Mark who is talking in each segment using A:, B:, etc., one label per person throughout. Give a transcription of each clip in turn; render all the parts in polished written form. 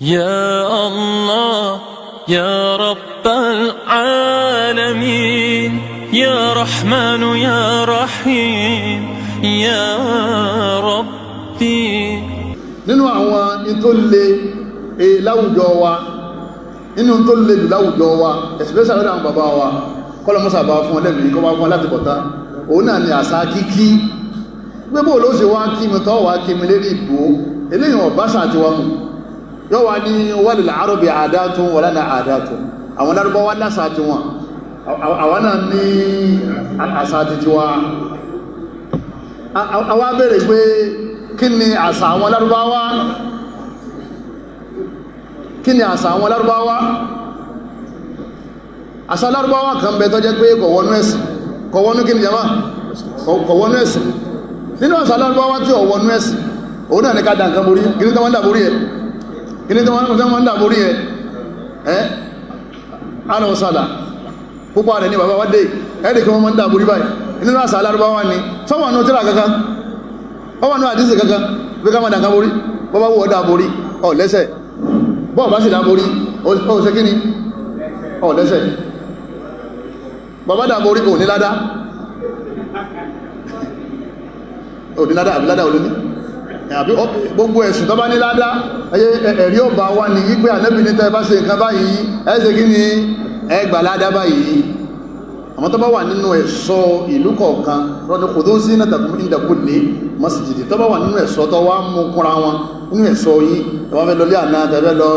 A: يا الله يا رب العالمين يا رحمن يا رحيم يا ربي.
B: nínú àwọn in tó le láwùjọ wa nínú tó le jù láwùjọ wa especially àwọn bàbá wa kọ́lọ̀mọ́sà bá fún ọlẹ́bìnrin kọ́ wá fún láti bọ̀tá òun náà ni àṣà kíkí gbébò ló ṣe wá kí mi tọ́ wá kí mi lérí ìbò eléyìn ọ̀báṣà àti wọn yọ́ wá ní wal arabi àdátún wala na àdátún àwọn Lárúbáwá láṣà àti wọn àwọn náà ní àṣà àti tiwa àwọn abẹ́rẹ̀ pé kí ni àṣà àwọn Lárúbáwá kí ni àṣà àwọn Lárúbáwá àṣà Lárúbáwá kan bẹ tó jẹ́ pé kò wọnú ẹ̀sìn kò wọnú kí ni jama kò wọnú ẹ̀sìn nínú àṣà Lárúbáwá tí ò wọnú ẹ̀sìn òun náà ní ká dà nǹkan borí kí ní tó wọ́n dà borí ẹ̀ kí ní tó wọ́n dà borí ẹ̀ ánà ọ̀sàlà púpọ̀ rẹ̀ ní bàbá wá dé ẹ̀rì kí wọ́n mọ́ dà borí báyìí nínú àṣà Lárúbáwá ni sọ́wọ́n nù tíra kankan ọwọ́ nù àdísì kankan bí ká mọ́ dà nǹkan borí bọ́bá wọ́ dà borí ọ̀ lẹ́sẹ̀ bọ́ọ̀ bá sì dà borí ó ṣe kí ni ọ̀ lẹ́sẹ̀ bàbá dà borí kò ní ládá òdínládá àbíládá olóní àbí gbogbo ẹ̀sùn tó bá ní ládá ẹ̀rí ọba wá ní wípé Ànábì ní tẹ́ bá ṣe nǹkan báyìí ẹ́sẹ̀ kí ni ẹgbà ládá báyìí àmọ́ tó bá wà nínú ẹ̀ṣọ́ ìlú kọ̀ọ̀kan rọ́dún kò tó sí náà tàbí ìdàkúlé mọ́síjìdì tó bá wà nínú ẹ̀ṣọ́ tó wá mú kúnra wọn nínú ẹ̀ṣọ́ yìí tó wá fẹ́ lọ lé àná tẹ́fẹ́ lọ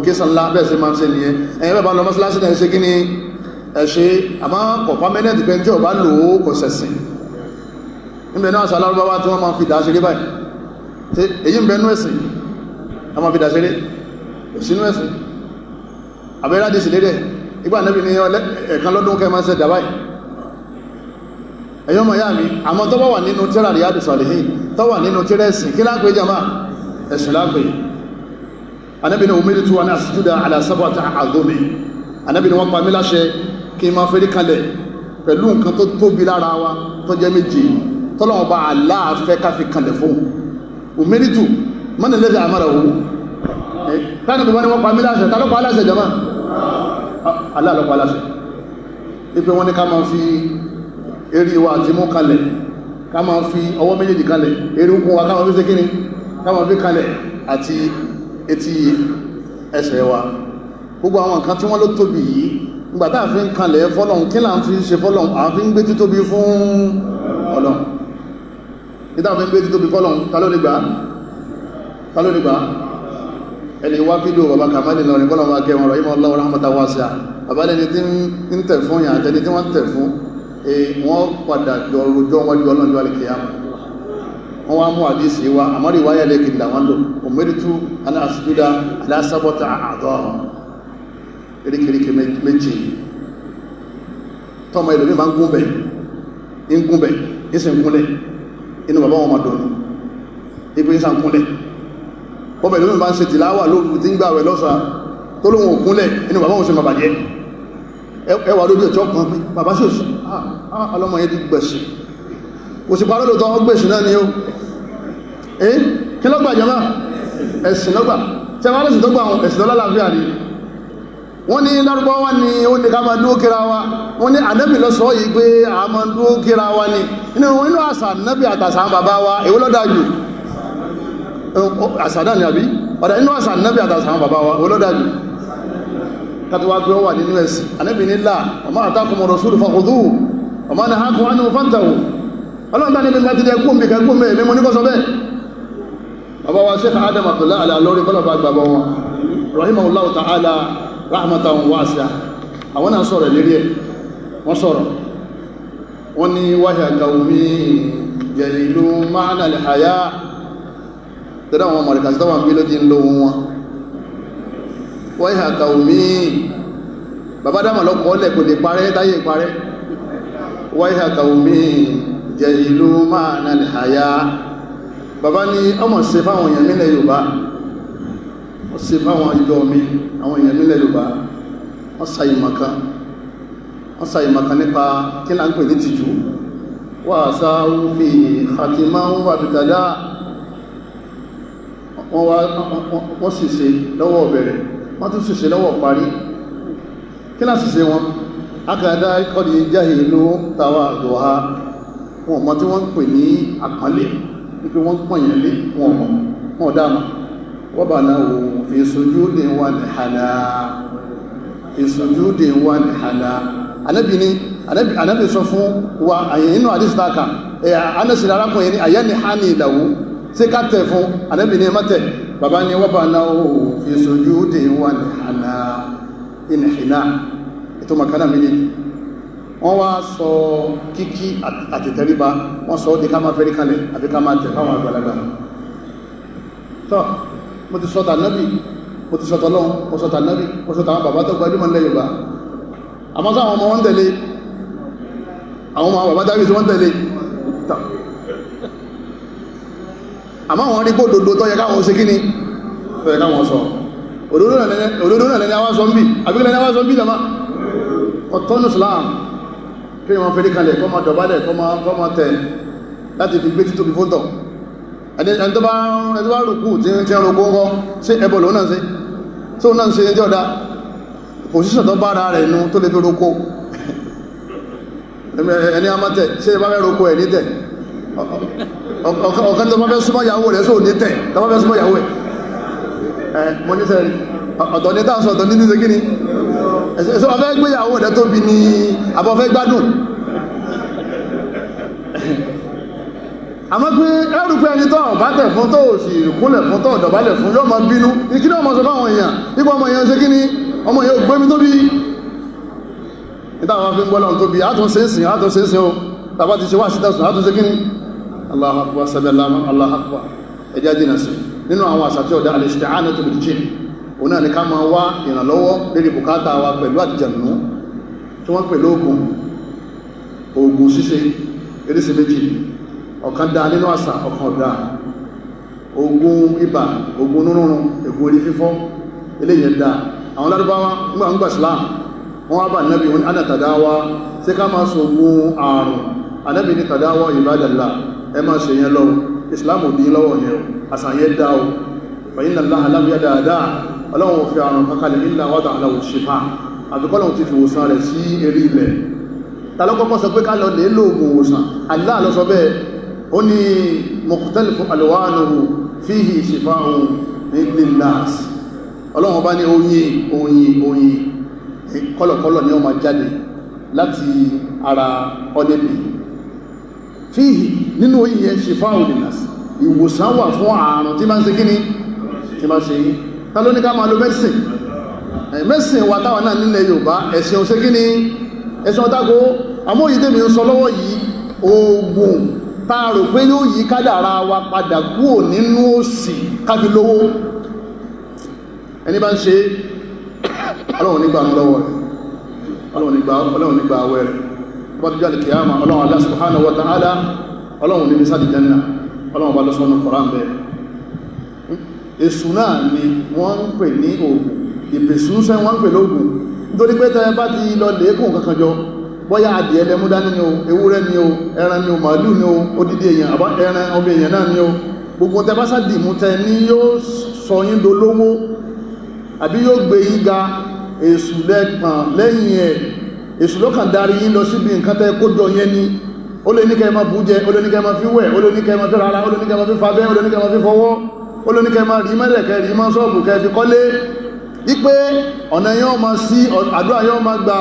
B: kéṣàn ńlá bẹ́ẹ̀ sí máa ń ṣe nìyẹn ẹ̀yìn bẹ́ẹ̀ bá lọ mọ́sálásí náà ṣe kí ni ẹ̀ṣẹ́ àmọ́ kọ̀ọ̀kan mẹ́nẹ́ẹ̀tì pé tí ò bá lò ó kò sẹ̀sìn níbẹ̀ náà àṣà Lárúbáwá tí wọ́n máa fi dà ṣeré báyìí tí èyí ń bẹ nú ẹ̀sìn a máa fi dà ṣeré òsínú ẹ̀sìn àbẹ́rẹ́ àdìsí lédè ìgbà Ànábì ní ẹ̀kan lọ́dún kẹ́ máa ń ṣe dà báyìí ẹ̀yọ́ mọ̀ yá mi àmọ́ tó bá wà nínú tírà Riyadus Salihin tó wà nínú tírà ẹ̀sìn kí lápẹ́ jama ẹ̀sìn lápẹ́ Ànábì ní umirtu an asjuda ala sab'ati a'dhumi Ànábì ní wọ́n pa mí láṣẹ kí n máa fẹ́rí kalẹ̀ pẹ̀lú nǹkan tó tóbi lára wa tó jẹ́ méjì tọ́lọ́wọ́ bá aláàfẹ́ káfí kalẹ̀ fún umiritu mọ́nà lẹ́dẹ̀ àmàrà owó káàkiri tó bá ní wọ́n pa míláṣẹ tálọ́pàá aláṣẹ jama aláàlọ́pàá aláṣẹ ipé wọ́n ní ká máa fi eré wa àti mú kalẹ̀ ká máa fi ọwọ́ méjèèjì kalẹ̀ eré okùn wa ká máa fi ṣe kíni ká máa fi kalẹ̀ àti etí ẹsẹ̀ wa gbogbo àwọn nǹkan tí wọ́n ló tóbi yìí nígbàtá àfi ń kalẹ̀ fọ́lọ́hun kí là ń fi ṣe fọ́lọ́hun àfi ń gbé títóbi fún Ọlọ́hun nígbà fi ń gbé títóbi fọ́lọ́hun ta ló lè gbà ẹni wá fídíò bàbá Kàmálì lọ ní kọ́lọ́hun wá kẹwọn rọ̀ ìmọ̀ Allahu rahmatan wasi'a bàbá lẹni tí ń tẹ̀ fún yàn àtẹni tí wọ́n tẹ̀ fún wọ́n padà jọrọjọ́ wọ́n jọ ọlọ́jọ́ alìkìyàmù wọ́n wá mú àdísì wa àmọ́rí wáyà lẹ́kìdì làwọn lò umirtu an asjuda ala sab'ati a'dha eríkèríkè méjì tọ́mọ ìlú ma ń gúnbẹ̀ ìsìn kúnlẹ̀ inú bàbá wọn ma dùn ipò ìsìn kúnlẹ̀ ọmọ ìlú ma ń ṣe tìláwà lóòrùn tí ń gbà rẹ̀ lọ́sà tó lóhun òkúnlẹ̀ inú bàbá wọn ṣe ma bàjẹ́ ẹwà lójú ẹ̀tọ́ kan pé bàbá sí òsì ọlọ́mọ yẹn ti gbẹ̀ṣì kò sì parọ́ lóòtọ́ ọgbẹ̀ṣì náà ni ó kí lọ́gbà jama ẹ̀sìn lọ́gbà tí a bá lẹ́sìn tó gbà ẹ̀sìn lọ́lá láàfíà ni wọ́n ní Lárúbáwá ni ó ní ká máa dúó kíra wa wọ́n ní Ànábì ló sọ yìí pé a máa dúó kíra wa ni inú àṣà Ànábì àtàṣà bàbá wa èwo ló dájú àṣà náà ni àbí ọ̀dá inú àṣà Ànábì àtàṣà bàbá wa èwo ló dájú kàtíwá pé ó wà nínú ẹ̀sìn Ànábì ní là ọmọ àtàkùn rasulu fakhudhuhu ọmọ náà hákùn ánú fantahu ọlọ́dá níbi láti dẹ kú mbìkẹ́ kú mẹ́ mímọ́ ní kọ́sọ bẹ́ẹ̀ bàbá wa Shaykh Adam Abdullahi Al-Alori kọ́lọ̀bà gbàbọ̀ wọn rahimahullahu ta'ala rahmatan wasi'a àwọn náà sọ̀rọ̀ lérí ẹ̀ wọ́n sọ̀rọ̀ wọ́n ní wahya qaumi jalilu ma'na al-haya tẹ́lá wọn mọ̀rẹ̀kà sí tọ́wọ́n bí ló jí ń lo wọn wahya qaumi bàbá dámà lọ́kọ̀ ọlẹ̀ kò lè parẹ́ táyé parẹ́ wahya qaumi jalilu ma'na al-haya bàbá ní ọmọ ṣe fáwọn èèyàn nílẹ̀ Yorùbá wọ́n ṣe fáwọn ìjọ mi àwọn èèyàn nílẹ̀ Yorùbá wọ́n sàyìmọ̀kan nípa kí là ń pè ní tìjú wà sáwú fi àti máa ń wà bìtàdá wọ́n sì ṣe lọ́wọ́ bẹ̀rẹ̀ wọ́n tún sì ṣe lọ́wọ́ parí kí náà sì ṣe wọn akàdá kọ́ni jáhì ìlú tàwa àdùhá wọn mọ̀ tí wọ́n ń pè ní àpọ́nlé wípé wọ́n ń pọ̀nyẹ̀ lé wọn dáàmà wọ́n bà náà wò fi sujudin wa nihana fi sujudin wa nihana anábì sọ fún wa àyè inú àdísítàkà anásìlẹ̀ arákùnrin ní àyẹ́ nihani ìlàwó sí ká tẹ̀ fún anábì ní mọ́tẹ̀ bàbá ní wọ́n bà náà wò fi sujudin wa nihana ìnìhìnà ètò makana méjì wọ́n wá sọ kíkí àti tẹríba wọ́n sọ di ká máa fẹ́rí kalẹ̀ àfi ká máa tẹ̀ fáwọn àgbàlagbà tọ́ mo ti sọ́ta nábì mo ti sọ́ta lọ́wọ́ mo sọ́ta nábì mo sọ́ta àwọn bàbá tó gbajúmọ̀ nílẹ̀ Yorùbá àmọ́ sáwọn ọmọ wọn tẹ̀lé àwọn ọmọ bàbá dábì tí wọ́n tẹ̀lé tọ́ àmọ́ àwọn rí gbódòdó tó yẹ káwọn ṣe kíni tó yẹ káwọn sọ òdodo náà lẹ́ni àwọn sọ ń bì àbí lẹ́ni àwọn sọ ń bì jama ọ̀tọ́nù Islam kí wọ́n fẹ́rí kalẹ̀ kọ́ máa dọ̀bálẹ̀ kọ́ máa tẹ̀ láti fi gbé títóbi fótọ̀ ẹni tó bá rùkú tí ń rùkú ńkọ́ sí ẹbọ lòun náà sí tó náà ṣe ní ọ̀dá pòsíṣàn tó bá ara rẹ̀ nú tó lè fi rúkú ẹni a máa tẹ̀ ṣe bá fẹ́ rúkú ẹ̀ ní tẹ̀ ọ̀kan tó bá fẹ́ súnmọ́ ìyàwó rẹ̀ sóò ní tẹ̀ tó bá fẹ́ súnmọ́ ìyàwó ẹ̀ mo ní sẹ́rí ọ̀tọ̀ ní táwọn ọ̀tọ̀ ní ní ṣe kí ni ẹ̀sọ́ ọ̀fẹ́ gbéyàwó rẹ̀ tóbi ní àbọ̀fẹ́ gbádùn àmọ́ pé ẹrùpẹ́ ẹni tó bá tẹ̀ fún tó sì kúnlẹ̀ fún tó dọ̀bálẹ̀ fún yóò máa bínú ìkí náà mọ́ sọ fáwọn èèyàn ipò ọmọ èèyàn ṣe kí ni ọmọ èèyàn gbé mi tóbi ìtàwọn fi ń gbọ́lọ̀ tóbi àtúnṣe o tàbá ti ṣe wá sí tẹ̀sùn àtúnṣe kí ni Allahu akbar sẹ́bẹ̀lá Allahu akbar ẹjá jìnà sí nínú àwọn àṣà tí ọ̀dá al-isti'anatu bil-jinn òun náà ni ká máa wá ìrànlọ́wọ́ lérí bùkátà wa pẹ̀lú àdìjànú tí wọ́n pẹ̀lú oògùn ṣíṣe eréṣẹ́ méjì ọ̀kan dá nínú àṣà ọ̀kan ọ̀dá oògùn ibà oògùn nírùn oògùn orí fífọ́ eléyẹn dá àwọn lárúbáwá nígbà Islam wọ́n wá bá nábì wọn ana tàdáwá sí ká máa sọ oògùn àrùn anábì ní tàdáwá ibadallah ẹ máa ṣe yẹn lọ́wọ́ Islam ò dín lọ́wọ́ yẹn àṣà yẹn dá o fàyínà láhàlábíyà dáadáa ọlọ́run fi àrùn kankalẹ̀ nílà wádà aláwọ̀ ṣífà àbíkọ́lọ̀ ti fi òsàn rẹ̀ sí eré ilẹ̀ tàlọ́kọ́kọ́ sọ pé ká lọ lè lóògùn òsàn Allah ló sọ bẹ́ẹ̀ ó ní mukhtalifu alwanuhu fihi shifa'un linnas ọlọ́run bá ní oyin kọ́lọ̀kọ́lọ̀ ní ó máa jáde láti ara ọdẹ́bì fihi nínú oyin yẹn shifa'un linnas ìwòsàn wà fún àrùn tí máa ń ṣe kíní tí máa ṣe yí ta ló ní ká máa lo mẹ́sìn wa táwọn náà nílẹ̀ Yorùbá ẹ̀sìn òṣè kíní ẹ̀sìn ọ̀tágo àmóyí tèmi ń sọ lọ́wọ́ yìí oògùn táàrò pé yóò yí kádàrá wa padà kúrò nínú òṣì káfí lówó ẹni bá ń ṣe Ọlọ́run nígbà ń lọ́wọ́ rẹ̀ Ọlọ́run nígbà àwẹ̀ rẹ̀ bá tó jáde kìyàmà Ọlọ́run Allah subhanahu wa ta'ala Ọlọ́run níbi sáàdì janna Ọlọ́run bá lọ́sọ́nù Qur'an bẹ́ẹ̀ èsù náà ni wọ́n ń pè ní oògùn ìpèsúnṣẹ́ wọ́n ń pè lóògùn nítorí pé tẹ́ bá ti lọ lẹ́ẹ̀kùn kankan jọ bọ́yá adìẹ lẹ́múdání ni o ewúrẹ́ ni o ẹran ni o màálù ni o odidi èèyàn àbá ẹran ọmọ èèyàn náà ni o gbogbo tẹ́ bá sádìmú tẹ ní yóò sọ yín dolówó àbí yóò gbé yín ga èsù lẹ́gbọ̀n lẹ́yìn ẹ̀ èsù lọ́kàn darí yín lọ síbi nǹkan tẹ́ kó jọ yẹn ni ó lè ní kẹ́ máa bú jẹ ó lè ní kẹ́ máa fi wẹ̀ ó lè ní kẹ́ máa fi rárá ó lè ní kẹ́ máa fi fabẹ́ ó lè ní kẹ́ máa fi fọwọ́ ó lè ní kẹ́ máa rí mẹ́lẹ̀kẹ́ rí máa sọ́ọ̀bù kẹ́ fi kọ́lé wípé ọ̀nà yóò máa sí àdúrà yóò máa gbà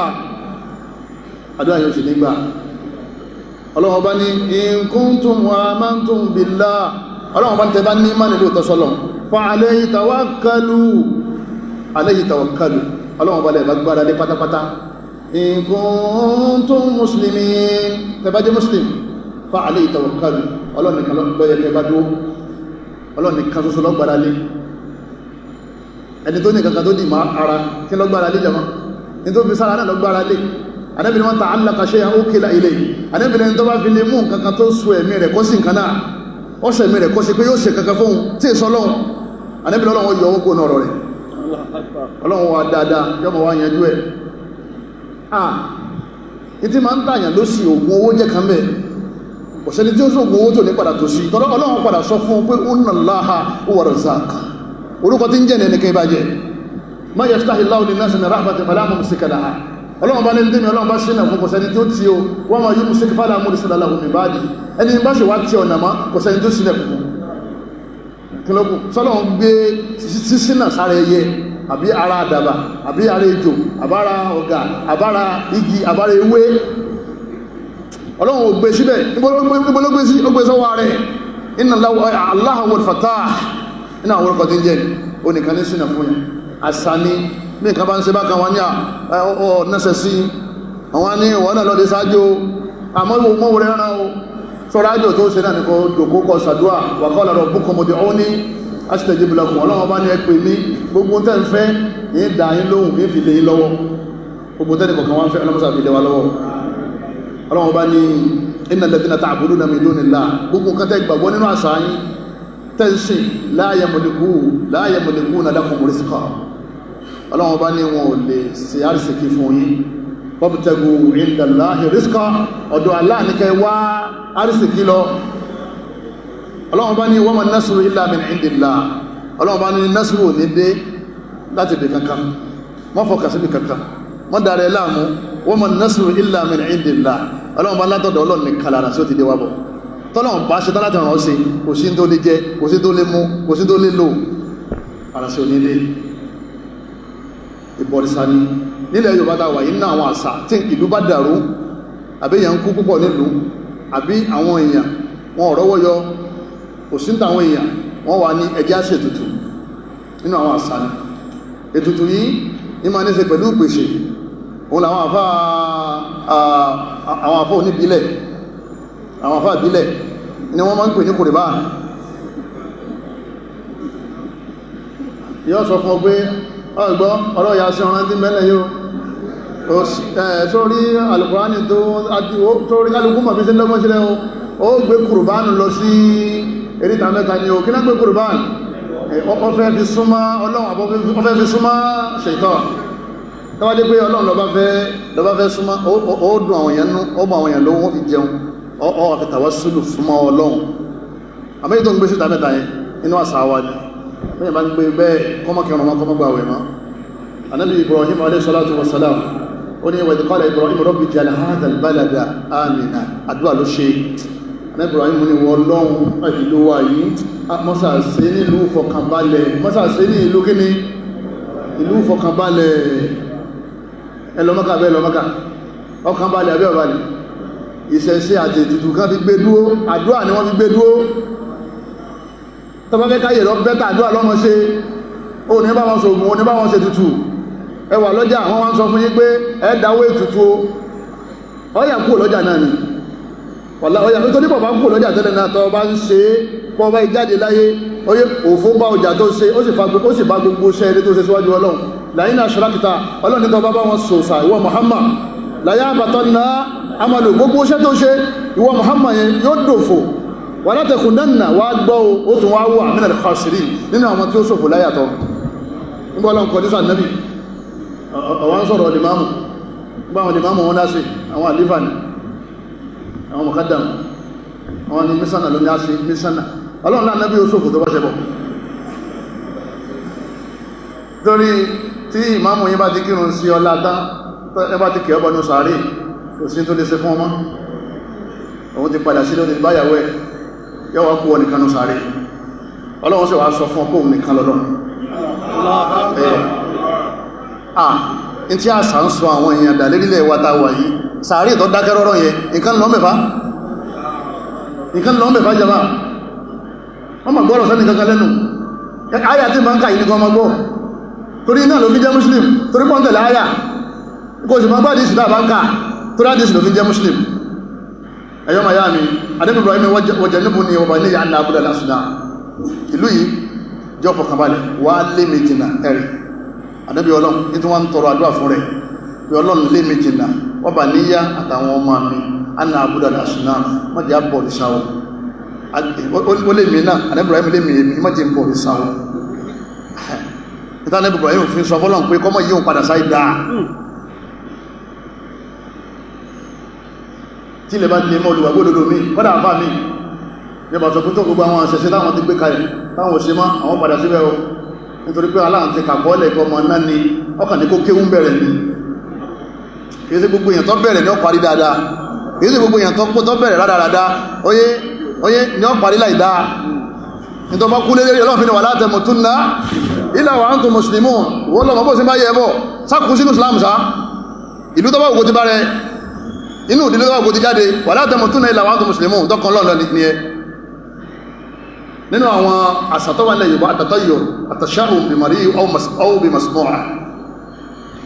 B: àdúrà yóò sì ní gbà Ọlọ́run bá ní in kuntum amantum billah Ọlọ́run bá ní tẹbá ní má nílò tọ́sọ́lọ̀ fa alayhi tawakkalu Ọlọ́run bá lẹ̀ bá gbára lé pátápátá in kuntum muslimin tẹbá jẹ́ muslim fa alayhi tawakkalu Ọlọ́run nìkan lọ́yẹ tẹbá dúó Ọlọ́run nìkan ṣoṣo lọ́gbára lé ẹni tó ní kankan tó dì má ara kí lọ́gbára lé jama ní tó fi sára náà lọ́gbára lé Ànábì wọn ta'allaqa shay'an ukila ilayhi Ànábì tó bá fi lè mú kankan tó so ẹ̀mí rẹ̀ kó sí nǹkan náà ó ṣe ẹ̀mí rẹ̀ kó sí pé yóò ṣe kankan fún tí èso lọ́wọ́ Ànábì Ọlọ́run yọ owó kó náà rọ̀ rẹ̀ Ọlọ́run wa dáadáa yọmọ wa yanjú ẹ̀ ìtí máa ń tàyàn ló sì ògùn owó jẹ́ kan bẹ́ẹ̀ kò sẹ́ni tí ó sóògùn owó tó ní padà tó sí tọ́lọ́ Ọlọ́run padà sọ fún pé inna Allaha huwa razzaq orúkọ tí ń jẹ́ ní kí bá jẹ́ ma yaftahi Allahu linnasi min rahmatin fala mumsika laha Ọlọ́run bá ní ní tèmi Ọlọ́run bá sínà fún kò sẹ́ni tí ó tí ó wa ma yumsik fala mursila lahu min ba'di ẹni bá ṣe wá tí ọ̀nà má kò sẹ́ni tó sílẹ̀ fún kílókù sọ́lọ́run gbé sísínà sára ẹyẹ àbí ara àdàbà àbí ara ejò àbára ọ̀gà àbára igi àbára ewé Ọlọ́run ò gbé síbẹ̀ níbológbé sí ó gbé sọ́wọ́ rẹ̀ inna Allaha huwal fattah iná àwọn orúkọ tí ń jẹ́ ó nìkan ní sínà fún yẹn àṣà ní bí nǹkan bá ń ṣe bá kan wọ́n ní ọ̀nẹ́sẹ̀ sí àwọn ní ìwọ̀n náà lọ́dẹ sáájú àmọ́ mọ́wọ́ rẹ̀ rán o sọ́rọ̀ ájò tó ṣe náà ní kò dòkó kọ sàdúà wa qala rabbukum ud'uni astajib lakum Ọlọ́run bá ní ẹ pè mí gbogbo tẹ́ ń fẹ́ ní dà yín lóhùn ní fi lè yín lọ́wọ́ gbogbo tẹ́ nìkan wọ́n fẹ́ ọlọ́mọsà fi lè wa lọ́wọ́ Ọlọ́run bá ní innal ladhina ta'buduna min dunillah gbogbo nǹkan tẹ́ gbàgbọ́ nínú àṣà yín tẹ́sí la yamlikuna lakum rizqa Ọlọ́run bá ní wọn ò lè ṣe àrísìkí fún yín wabtagu inda Allahi rizqa ọ̀dọ̀ Allah ní kẹ́ wá àrísìkí lọ Ọlọ́run bá ní wa man nasru illa min indillah Ọlọ́run bá ní nasru ní dé láti bí kankan wọ́n fọkà sí bí kankan wọ́n darẹ̀ láàmú wa man nasru illa min indillah Ọlọ́run bá látọ̀dọ̀ Ọlọ́run ní kalára sí ó ti dé wábọ̀ tọ́lọ́run bá ṣe tọ́lá tẹ̀ràn ọ́sẹ̀ kò sí tó lè jẹ kò sí tó lè mú kò sí tó lè lò ara sí onílé ìbọ̀rìsà ni nílẹ̀ Yorùbá tá wà yìí ní àwọn àṣà tí ìlú bá dàrú àbí èèyàn ń kú púpọ̀ nílùú àbí àwọn èèyàn wọn ọ̀rọ̀wọ́ yọ kò sí táwọn èèyàn wọ́n wà ní ẹjẹ́ àṣẹ ètùtù nínú àwọn àṣà ni ètùtù yìí ní máa ní ṣe pẹ̀lú ìpèsè òun làwọn àfá oníbílẹ̀ àwọn àfá ìbílẹ̀ ni wọ́n máa ń pè ní kòrìbá yóò sọ fún ọ pé ọgbọ́ ọ̀rọ̀ ìyá sí ọ̀rán tí mẹ́lẹ̀ yóò sórí alùkùránì tó rí kálùkù mọ̀ bí sí lọ́gbọ́n sílẹ̀ ó gbé kùrùbánù lọ sí eríta mẹ́ta ni ó kí náà gbé kùrùbánù ó fẹ́ fi súnmọ́ ọlọ́run àbọ́ fẹ́ fi súnmọ́ ṣètọ́ tọ́wádé pé ọlọ́run lọ́bá fẹ́ súnmọ́ ó dùn àwọn èèyàn nú ó bọ̀ àwọn èèyàn lówó wọ́n fi jẹun ó fi tàwásùlù súnmọ́ ọlọ́run àmọ́ tó ń gbé síta mẹ́ta yẹn inú àṣà wa ni bẹ́ẹ̀ bá ń gbé bẹ́ẹ̀ kọ́mọ́kẹrùn wọn kọ́mọ́gbà wẹ̀ mọ́ anábì Ibrahim alayhi salatu wassalam ó ní wa idh qala Ibrahim rabbi ij'al hadha al-balada amina àdúrà ló ṣe anábì Ibrahim ní wọ́n lọ́hun ìlú wa yìí mọ́sàsẹ́ nílùú fọkànbalẹ̀ mọ́sàsẹ́ ní ìlú kíní ìlú fọkànbalẹ̀ ẹlọ́mọ́ká bẹ́ẹ̀ lọ́mọ́ká ọkànbalẹ̀ abẹ́ ọ̀balẹ̀ ìṣẹ̀ṣẹ̀ àti ètùtù kan fi gbé dúó àdúrà ni wọ́n fi gbé dúó tọba fẹ́ káyè lọ bẹ́ta àdúrà lọ́mọ ṣe ó ní bá wọn ṣògùn ó ní bá wọn ṣe tutù ẹwà lọ́jà wọ́n wá ń sọ fún yín pé ẹ̀dáwó ètùtù ọyà kúrò lọ́jà náà ni ọyà tó ní bọ̀bá kúrò lọ́jà tẹ́lẹ̀ náà tọ́ bá ń ṣe pọ́bá ìjáde láyé oyé òfó bá ọjà tó ṣe ó sì bá gbogbo ṣẹ́ ilé tó ṣe síwájú Ọlọ́run làyín aṣọ́lákìta Ọlọ́run ní tọ́ bá wọn sòsà ìwọ Muhammad láyé àbàtọ́ ná amàlò gbogbo ṣẹ́ tó ṣe ìwọ Muhammad yẹn yóò dòfò wà látẹ̀kùn náà wà gbọ́ ó tún wá wà min al-khasirin nínú àwọn tí ó ṣòfò láyàtọ̀ nígbà Ọlọ́run kọ̀ nísà nẹ́bì àwọn sọ̀rọ̀ limamu gbá àwọn limamu wọn láṣẹ àwọn àlífà ní àwọn mọ̀kádàm àwọn ni mísànà ló ní á sí mísànà Ọlọ́run náà nẹ́bì ó ṣòfò tó bá ṣẹbọ̀ torí tí ìmáàmù yí bá ti kírun sí ọlá tán ẹ bá ti kẹ́ ọbọ̀ ní sàárè kò sí tó lè ṣe fún ọmọ òun ti padà sí lónìí báyàwó ẹ̀ yọ́wọ́ kú wọn nìkan ní sáré Ọlọ́run sì wá sọ fún ọkọ̀ nìkan lọ́lọ́ in tí a sà ń sọ àwọn èèyàn dà lérílẹ̀ wata wà yìí sáré tó dákẹ́ rọ́rọ́ yẹ nǹkan lọ mẹ́fà jama wọ́n ma gbọ́rọ̀ sẹ́ni kankan lẹ́nu ayà tí ma ń ká yìí nìkan ma gbọ́ torí náà ló fi jẹ́ muslim torí pọ́ntẹ̀lẹ̀ ayà kò sì ma gbá dìísì náà bá ń ká torí àdìísì ló fi jẹ́ muslim ẹ̀yọ́ ma yá mi adébí Ibrahim wọ́jẹ̀ níbu ni ọba ní yàrá abúlé lásìdá ìlú yìí jọ fọkànbalẹ̀ wà lé méjìnà ẹ̀rì adébí Ọlọ́run ní tí wọ́n ń tọrọ àdúrà fún rẹ̀ bí Ọlọ́run lé méjìnà ọba níyà àtàwọn ọmọ mi anna abúlé lásìdá wọ́n jẹ́ àbọ̀ ní sáwọ́ ó lé mi náà adébí Ibrahim lé mi èmi wọ́n jẹ́ ń bọ̀ ní sáwọ́ nítorí adébí Ibrahim fi sọ fọ́lọ́run pé kọ́mọ yíò padà sáì dáa tí lè bá lè mọ́ olùgbàgbọ́ òdodo mi kọ́dà àfà mi yọba sọ pé tó gbogbo àwọn àṣẹṣe táwọn ti gbé kalẹ̀ táwọn ò ṣe mọ́ àwọn padà síbẹ̀ o nítorí pé aláwọn ti kàkọ́ọ́lẹ̀ ikọ̀ ọmọ náà ni ọkàn ní kó kéwú bẹ̀rẹ̀ ni kìí sí gbogbo èèyàn tó bẹ̀rẹ̀ ní ó parí dáadáa kìí sí gbogbo èèyàn tó bẹ̀rẹ̀ rádaràdá oyé ní ó parí láìdá nítorí bá kú lé lérí ọlọ́fin wà la tamutunna illa wa antum muslimun wọ́n lọ́mọ bó sí bá yẹ bọ́ sákùn sínú Islam sá ìlú tó bá ògbó ti bá rẹ inú ìdílé tó bá ògbó ti jáde wà la tamutunna illa wa antum muslimun dọ́kan lọ́nà ní ẹ nínú àwọn àsàtọ́wà ilẹ̀ Yorùbá àtàtọ́yọ̀ àtàṣáhùn bí marí ọwọ́ bí masmọ́ra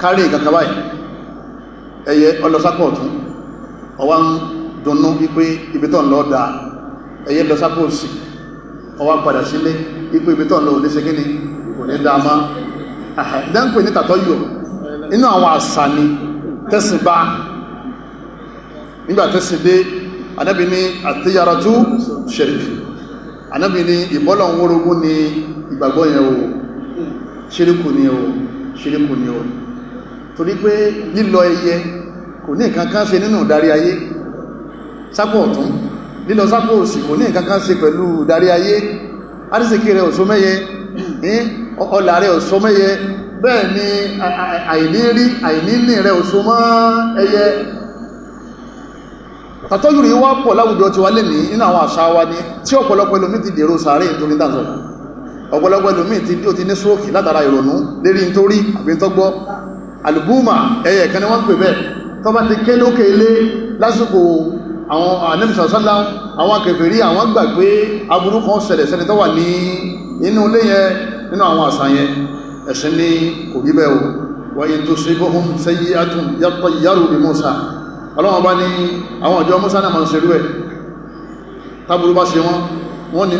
B: kárí ìkàkàbáì ẹyẹ ọlọ́sápọ̀ ọ̀tún ọwá ń dùnnú wípé ibi tó ń lọ dáa ẹyẹ lọ́sápọ̀ òsì ọwá padà sílé wípé ibi tó ń lọ òdé ṣe kíni kò ní dáa má dáńpé ní tàtọ́yọ̀ inú àwọn àṣà ni tẹ́sìn bá nígbà tẹ́sìn dé Ànábì ní àtiyaratu shirk Ànábì ní ìbọ́lọ̀ ń wórogún ní ìgbàgbọ́ yẹn o ṣíríkù ni o torí pé lílọ ẹyẹ kò ní nǹkan kan ṣe nínú ìdarí ayé sápò ọ̀tún lílọ sápò òsì kò ní nǹkan kan ṣe pẹ̀lú ìdarí ayé àrísìkí rẹ̀ òṣó mẹ́yẹ ọlà rẹ̀ òṣó mẹ́yẹ bẹ́ẹ̀ ni àìníní rẹ̀ òṣó mọ́ ẹyẹ tàtọ́jú rí wá pọ̀ láwùjọ tí wá lè ní inú àwọn àṣà wa ní tí ọ̀pọ̀lọpọ̀ ẹlòmí ti dèrò sàárè nítorí dáńsọ̀ ọ̀pọ̀lọpọ̀ ẹlòmí ti ní stroke látara ìrònú lérí nítorí àbí tọ́gbọ́ alùbúmà ẹyẹ kan ni wọ́n pè bẹ́ẹ̀ tó bá ti ké lókè ilé lásìkò àwọn anẹ́bìsọ̀sọ́lá àwọn kèfèrí àwọn gbàgbé aburú kan ṣẹlẹ̀ sẹ́ni tó wà ní inú ilé yẹn nínú àwọn àṣà yẹn ẹ̀sìn ní kò rí bẹ́ẹ̀ o wa in tusibuhum sayyi'atun yatayyaru bi Musa ọlọ́wọ́n bá ní àwọn ọjọ́ Musa náà ma ń ṣerú ẹ̀ tábùrú bá ṣe wọ́n ní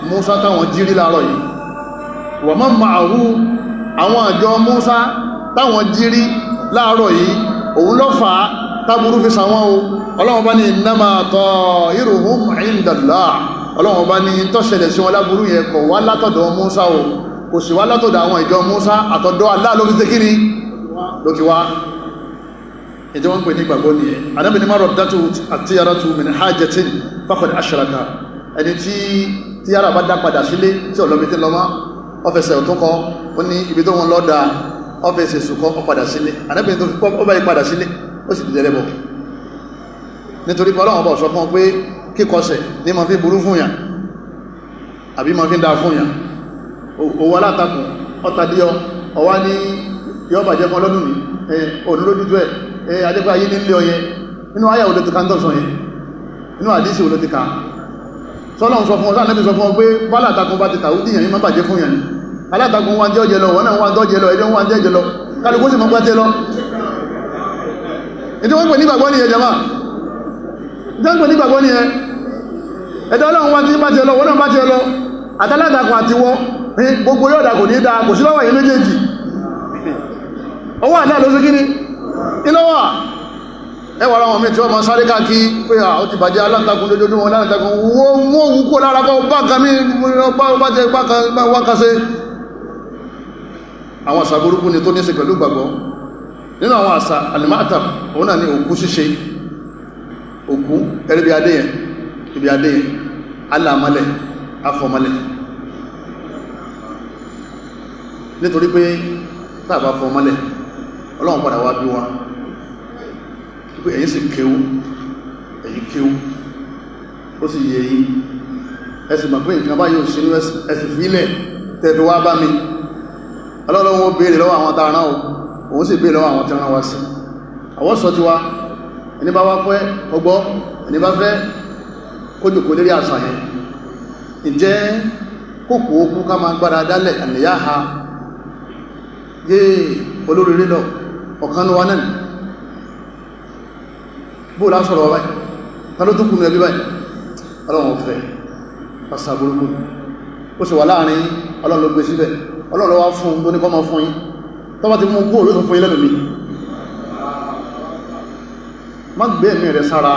B: Musa táwọn jírí láàárọ̀ yìí wa man ma'ahu àwọn ọjọ́ Musa táwọn jírí láàárọ̀ yìí òun ló fà á tábùrú fi sàwọn o ọlọ́wọ́n bá ní innama ta'iruhum 'inda Allah ọlọ́wọ́n bá ní tọ́ṣẹlẹ̀ sí wọn láburú yẹn kò wá látọ̀dọ̀ Musa o kò sì wá látọ̀dọ̀ àwọn ìjọ Musa àtọ̀dọ̀ Allah ló fi ṣe kíni ló ti wá ìjọ wọn pè ní gbàgbọ́ ní ẹ̀ Ànábì ní márọ̀ dátù àti yàrá tu min hajjatin faqad ashraka ẹni tí yàrá bá dá padà sílé tí ọlọ́bí tí lọ́mọ́ ọ́fẹ́sẹ̀ ọ̀tún kọ́ ó ní ibi tó wọn lọ́ da ọ́fẹ́sẹ̀ sùkọ́ ọ padà sílé Ànábì tó fi pọ́ ọ bá yí padà sílé ó sì dìde lẹ́bọ̀ nítorí pé Ọlọ́run bọ̀ sọ fún pé kíkọsẹ̀ ní ma fi burú fún yàn àbí ma fi dá fún yàn owó alátakùn ọ̀tàdíọ́ ọwá ní yọ́ bàjẹ́ fún ọlọ́dún ní ònúlójútó ẹ̀ adékọ́ ayé nílé ọyẹ inú ayà olè ti ká ń tọ́sọ yẹn inú àdísì olè ti ká sọ́lọ́run sọ fún ọ sáà sọ fún ọ pé bálátakùn bá ti tàúdí yẹn má bàjẹ́ fún yẹn alátakùn wá jẹ́ ọjẹ́ lọ wọ́n náà wá jẹ́ lọ ẹjọ́ wá jẹ́ lọ kálukú sì mọ́ pẹ́ lọ ìdí wọ́n pè ní gbàgbọ́ ní ẹ jama ìdí wọ́n pè ní gbàgbọ́ ní ẹ ẹ̀dọ́ ọlọ́run wá tí bá ti lọ wọ́n náà bá ti lọ àtàlátakùn àti wọ́ gbogbo yóò dà kò ní dáa kò sí lọ́wọ́ yẹn méjèèjì ọwọ́ àdá ló sí kí ni ìlọ́wọ́ ẹwà ara wọn mi tí wọ́n máa sáré káàkí pé ó ti bàjẹ́ alátakùn lójoojúmọ́ alátakùn wọ́n wú kó lára kọ́ bá kan mí bá jẹ́ wákàṣẹ́ àwọn àṣà burúkú ni tó ní sí pẹ̀lú gbàgbọ́ nínú àwọn àṣà alimata òun náà ni òkú ṣíṣe òkú ẹ̀rí ibi adé yẹn aláàmọ́lẹ̀ afọmọ́lẹ̀ nítorí pé tàbá fọmọ́lẹ̀ Ọlọ́run padà wá bí wa pé ẹ̀yin sì kéwú ó sì yẹ yí ẹ̀sì mọ̀ pé nǹkan bá yóò sínú ẹ̀sì fílẹ̀ tẹ́fẹ́ wá bá mi Ọlọ́run ó béèrè lọ́wọ́ àwọn tààrà náà òun sì béèrè lọ́wọ́ àwọn tí wọ́n wá sí àwọn sọ ti wá ẹni bá wá pẹ́ ọgbọ́ ẹni bá fẹ́ kójòkó lérí àṣà yẹn ìjẹ́ kókò ókú ká máa gbára dálẹ̀ àníyá ha yé olórí rí lọ ọ̀kanú wa náà bóòlá sọ̀rọ̀ wáyé ta ló tó kùnú ẹbí báyìí Ọlọ́run fẹ́ pàṣà burúkú ó sì wà láàrin Ọlọ́run ló gbé síbẹ̀ Ọlọ́run ló wá fún tó ní kọ́ mọ́ fún yín tó bá ti mú kú olóòtú fún yín lẹ́nu mi má gbé ẹ̀mí rẹ̀ sára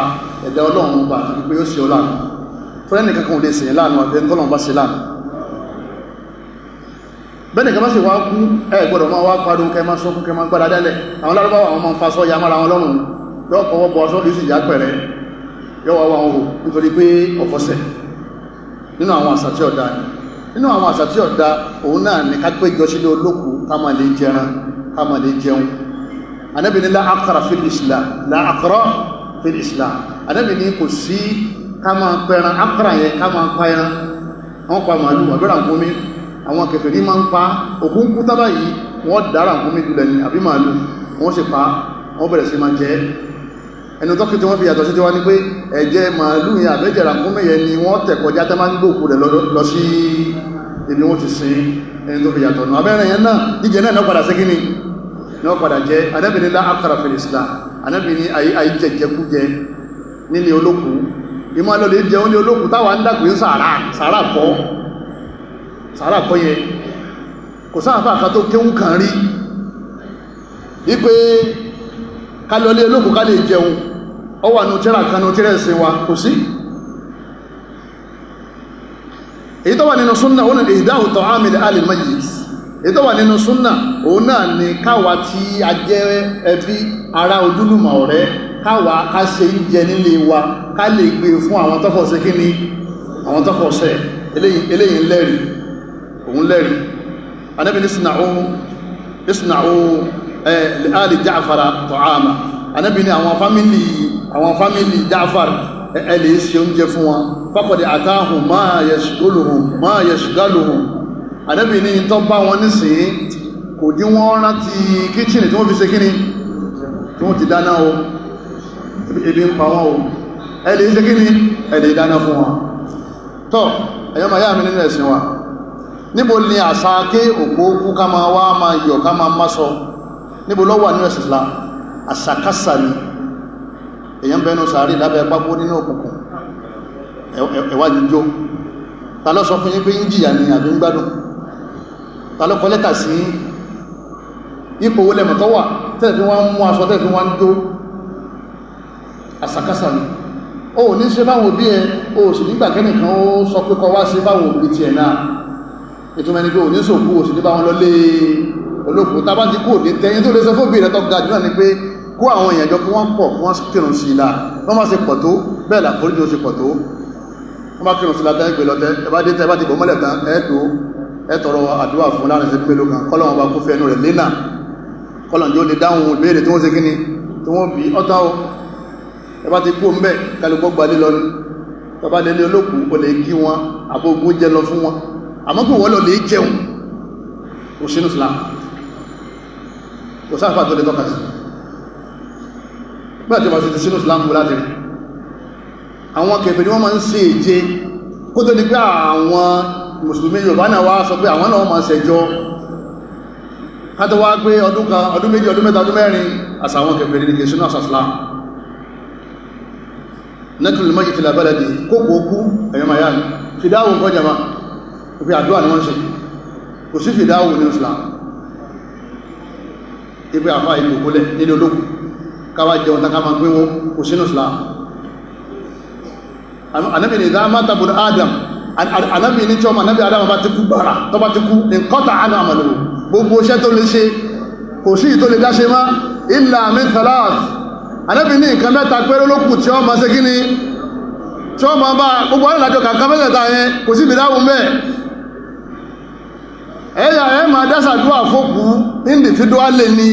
B: ẹ̀dá Ọlọ́run bá àti pé ó sì ọlá fún ẹnì kankan ò lè sèyìn láàánú àti ẹni tọ́lọ́run bá sí láàánú bẹ́ẹ̀ni kan bá sì wá kú ẹ gbọ́dọ̀ máa wá pariwo kẹ máa sọ́kún kẹ máa gbára dálẹ̀ àwọn lárúbáwà àwọn máa ń fa sọ́ ya mára wọn lọ́rùn yóò fọwọ́ bọ́ sọ́ lùsì ìyá pẹ̀rẹ́ yọ́ wá wọn wò nítorí pé ọ̀fọ́sẹ̀ nínú àwọn àṣà tí ọ̀dá nínú àwọn àṣà tí ọ̀dá òun náà ní ká péjọ sílé olókù ká máa lè jẹran ká máa lè jẹun Ànábì ní la aqra fil islam la aqra fil islam Ànábì ní kò sí ká máa pẹran aqra yẹn ká máa pa ẹran wọ́n pa màálù àbẹ́rà nkúmi àwọn kèfèrí máa ń pa òkun kú tábà yìí wọ́n dára nkúmi jùlẹ̀ ní àbí màálù wọ́n sì pa wọ́n bẹ̀rẹ̀ sí máa jẹ ẹni tọ́kì tí wọ́n fi yàtọ̀ sí ti wá ní pé ẹ̀jẹ̀ màálù yẹn àbẹ́jẹ̀ nkúmi yẹn ni wọ́n tẹ̀ kọjá tẹ́ máa ń gbòkú rẹ̀ lọ sí ibi wọ́n ti sin ẹni tó fi yàtọ̀ nù abẹ́rẹ̀ yẹn náà jíjẹ náà náà padà sí kíni náà padà jẹ Ànábì ní la aqra fil islam Ànábì ní àìjẹjẹkújẹ nílé olókù ìmọ̀ lọ lè jẹun ní olókù táwà ń dàgbé sàárà kọ́ yẹ kò sáàfà àkà tó kéhùn kan rí wípé ká lọ lé olókù ká lè jẹun ọ wà nù tẹ́rà kan nù tẹ́rẹ̀ sí wa kò sí èyí tó wà nínú súnnà òun ni ìdáhùn tọ́ àmìlẹ̀ alìmọ́yìí èyí tó wà nínú súnnà òun náà ni káwa tí a jẹ́ ẹbí ará ojúlùmọ̀ ọ̀rẹ́ káwa ká ṣe ìjẹ nílé wa ká lè gbé fún àwọn tọ́fọ̀ sí kí ni àwọn tọ́fọ̀ sẹ́ eléyìn lẹ́rìí òun lẹ́rìí Ànábì ní isna'u ali Ja'fara ta'ama Ànábì ní àwọn fámílì Ja'far ẹ lè ṣe oúnjẹ fún wọn faqad atahum ma yashghaluhum Ànábì ní tó bá wọn nísìn kò dí wọ́n rántí kíchìnì tí wọ́n fi ṣe kíni tí wọ́n ti dáná o ebi ń pa wọn o ẹ̀lẹ́ ṣe kíni ẹ̀lẹ́ ìdáná fún wọn tọ́ ẹ̀yọ́ ma yá mi nínú ẹ̀sìn wa níbo ni àṣà ké òkú ká máa wá máa yọ̀ ká máa má sọ níbo ló wà nínú ẹ̀sìn Islam àṣàkáṣà ni èyàn bẹnu sàárì lábẹ́ pápó nínú òkùnkùn ẹ̀wà jíjó ta ló sọ fún yín pé ń jìyà ni àbí ń gbádùn ta ló kọ lẹ́tà sí ipò owó lẹ́mọ̀ tó wà tẹ́lẹ̀ fi wọ́n mú aṣọ tẹ́lẹ̀ fi wọ́n jó àṣàkáṣà ni ó ní ṣe báwọn òbí ẹ ó sì nígbà kẹ́nìkan ó sọ pé kọ wá sí báwọn òbí ti ẹ̀ náà ìtumọ̀ ẹni pé ò ní sòkú ò sì ní báwọn lọlé olókùn tá bá ti kú òní tẹ́yìn tó lè sọ fún òbí rẹ̀ tó ga jù náà ni pé kó àwọn èèyàn jọ kí wọ́n pọ̀ kí wọ́n kírun sí ilá wọ́n máa ṣe pọ̀ tó bẹ́ẹ̀ làforíjì ó ṣe pọ̀ tó wọ́n máa kírun sí ilá tẹ́ ìgbè lọ́tẹ́ ẹbá dé tẹ́ bá ti bọ̀ mọ́lẹ̀ tán ẹ tọrọ àdúrà fún láàrin ṣe pé lókan kọ́lọ̀wọ́n bá kó fẹ́ ẹnu rẹ̀ lẹ́nà kọ́lọ̀ yóò lè dáhùn ìbéèrè tí wọ́n ṣe kíni tí wọ́n bí ọ́tá o ẹbá ti kú mbẹ́ kálukọ́ gbalé lọ ní tọba lẹ́lé olókùn o lè kí wọn àbógún jẹ lọ fún wọn àmọ́ pé wọ́n lọ lè jẹun kò sínú Islam kò sáfà tó lè tọ́ka sí gbáàtí wọ́n ti sínú Islam láti rí àwọn kèfèrí wọ́n máa ń ṣe èje kó tó ní pé àwọn mùsùlùmí Yorùbá náà wá sọ pé àwọn náà máa ṣẹjọ́ kátó wá pé ọdún kan ọdún méjì ọdún mẹ́ta ọdún mẹ́rin àṣà àwọn kèfèrí ní kèsínú àṣà Islam nẹ́kùnlù mọ́jì tìlà bẹ́lẹ̀dì kókò kú ẹ̀yọ́ miami fìdáwò nǹkan jẹma òfí àdúrà ni wọ́n ṣe kò sí fìdáwò ní Islam ipé àfá ìlú kólẹ̀ nílé olókù káwà jẹun tàkà máa gbé wọn kò sínú Islam anábì ní ìdá mátàbùn Adam anábì ní tí ọmọ anábì Adam bá ti kú gbára tó bá ti kú nǹkọ́ta àánú àmàlò gbogbo iṣẹ́ tó lè ṣe kò sí ìtò lè dáṣe má illa min thalath Ànábì ní nǹkan mẹ́ta pẹ́rẹ́ ló kù tí ó máa ṣe kí ni tí ó máa bá gbogbo ọ̀rẹ́ ìlàjọ kàkà mẹ́tẹ̀ẹ̀ta yẹn kò sí ìdáhùn mẹ́ ẹ̀yà ẹ̀ máa dásàdúwà fókù individually ni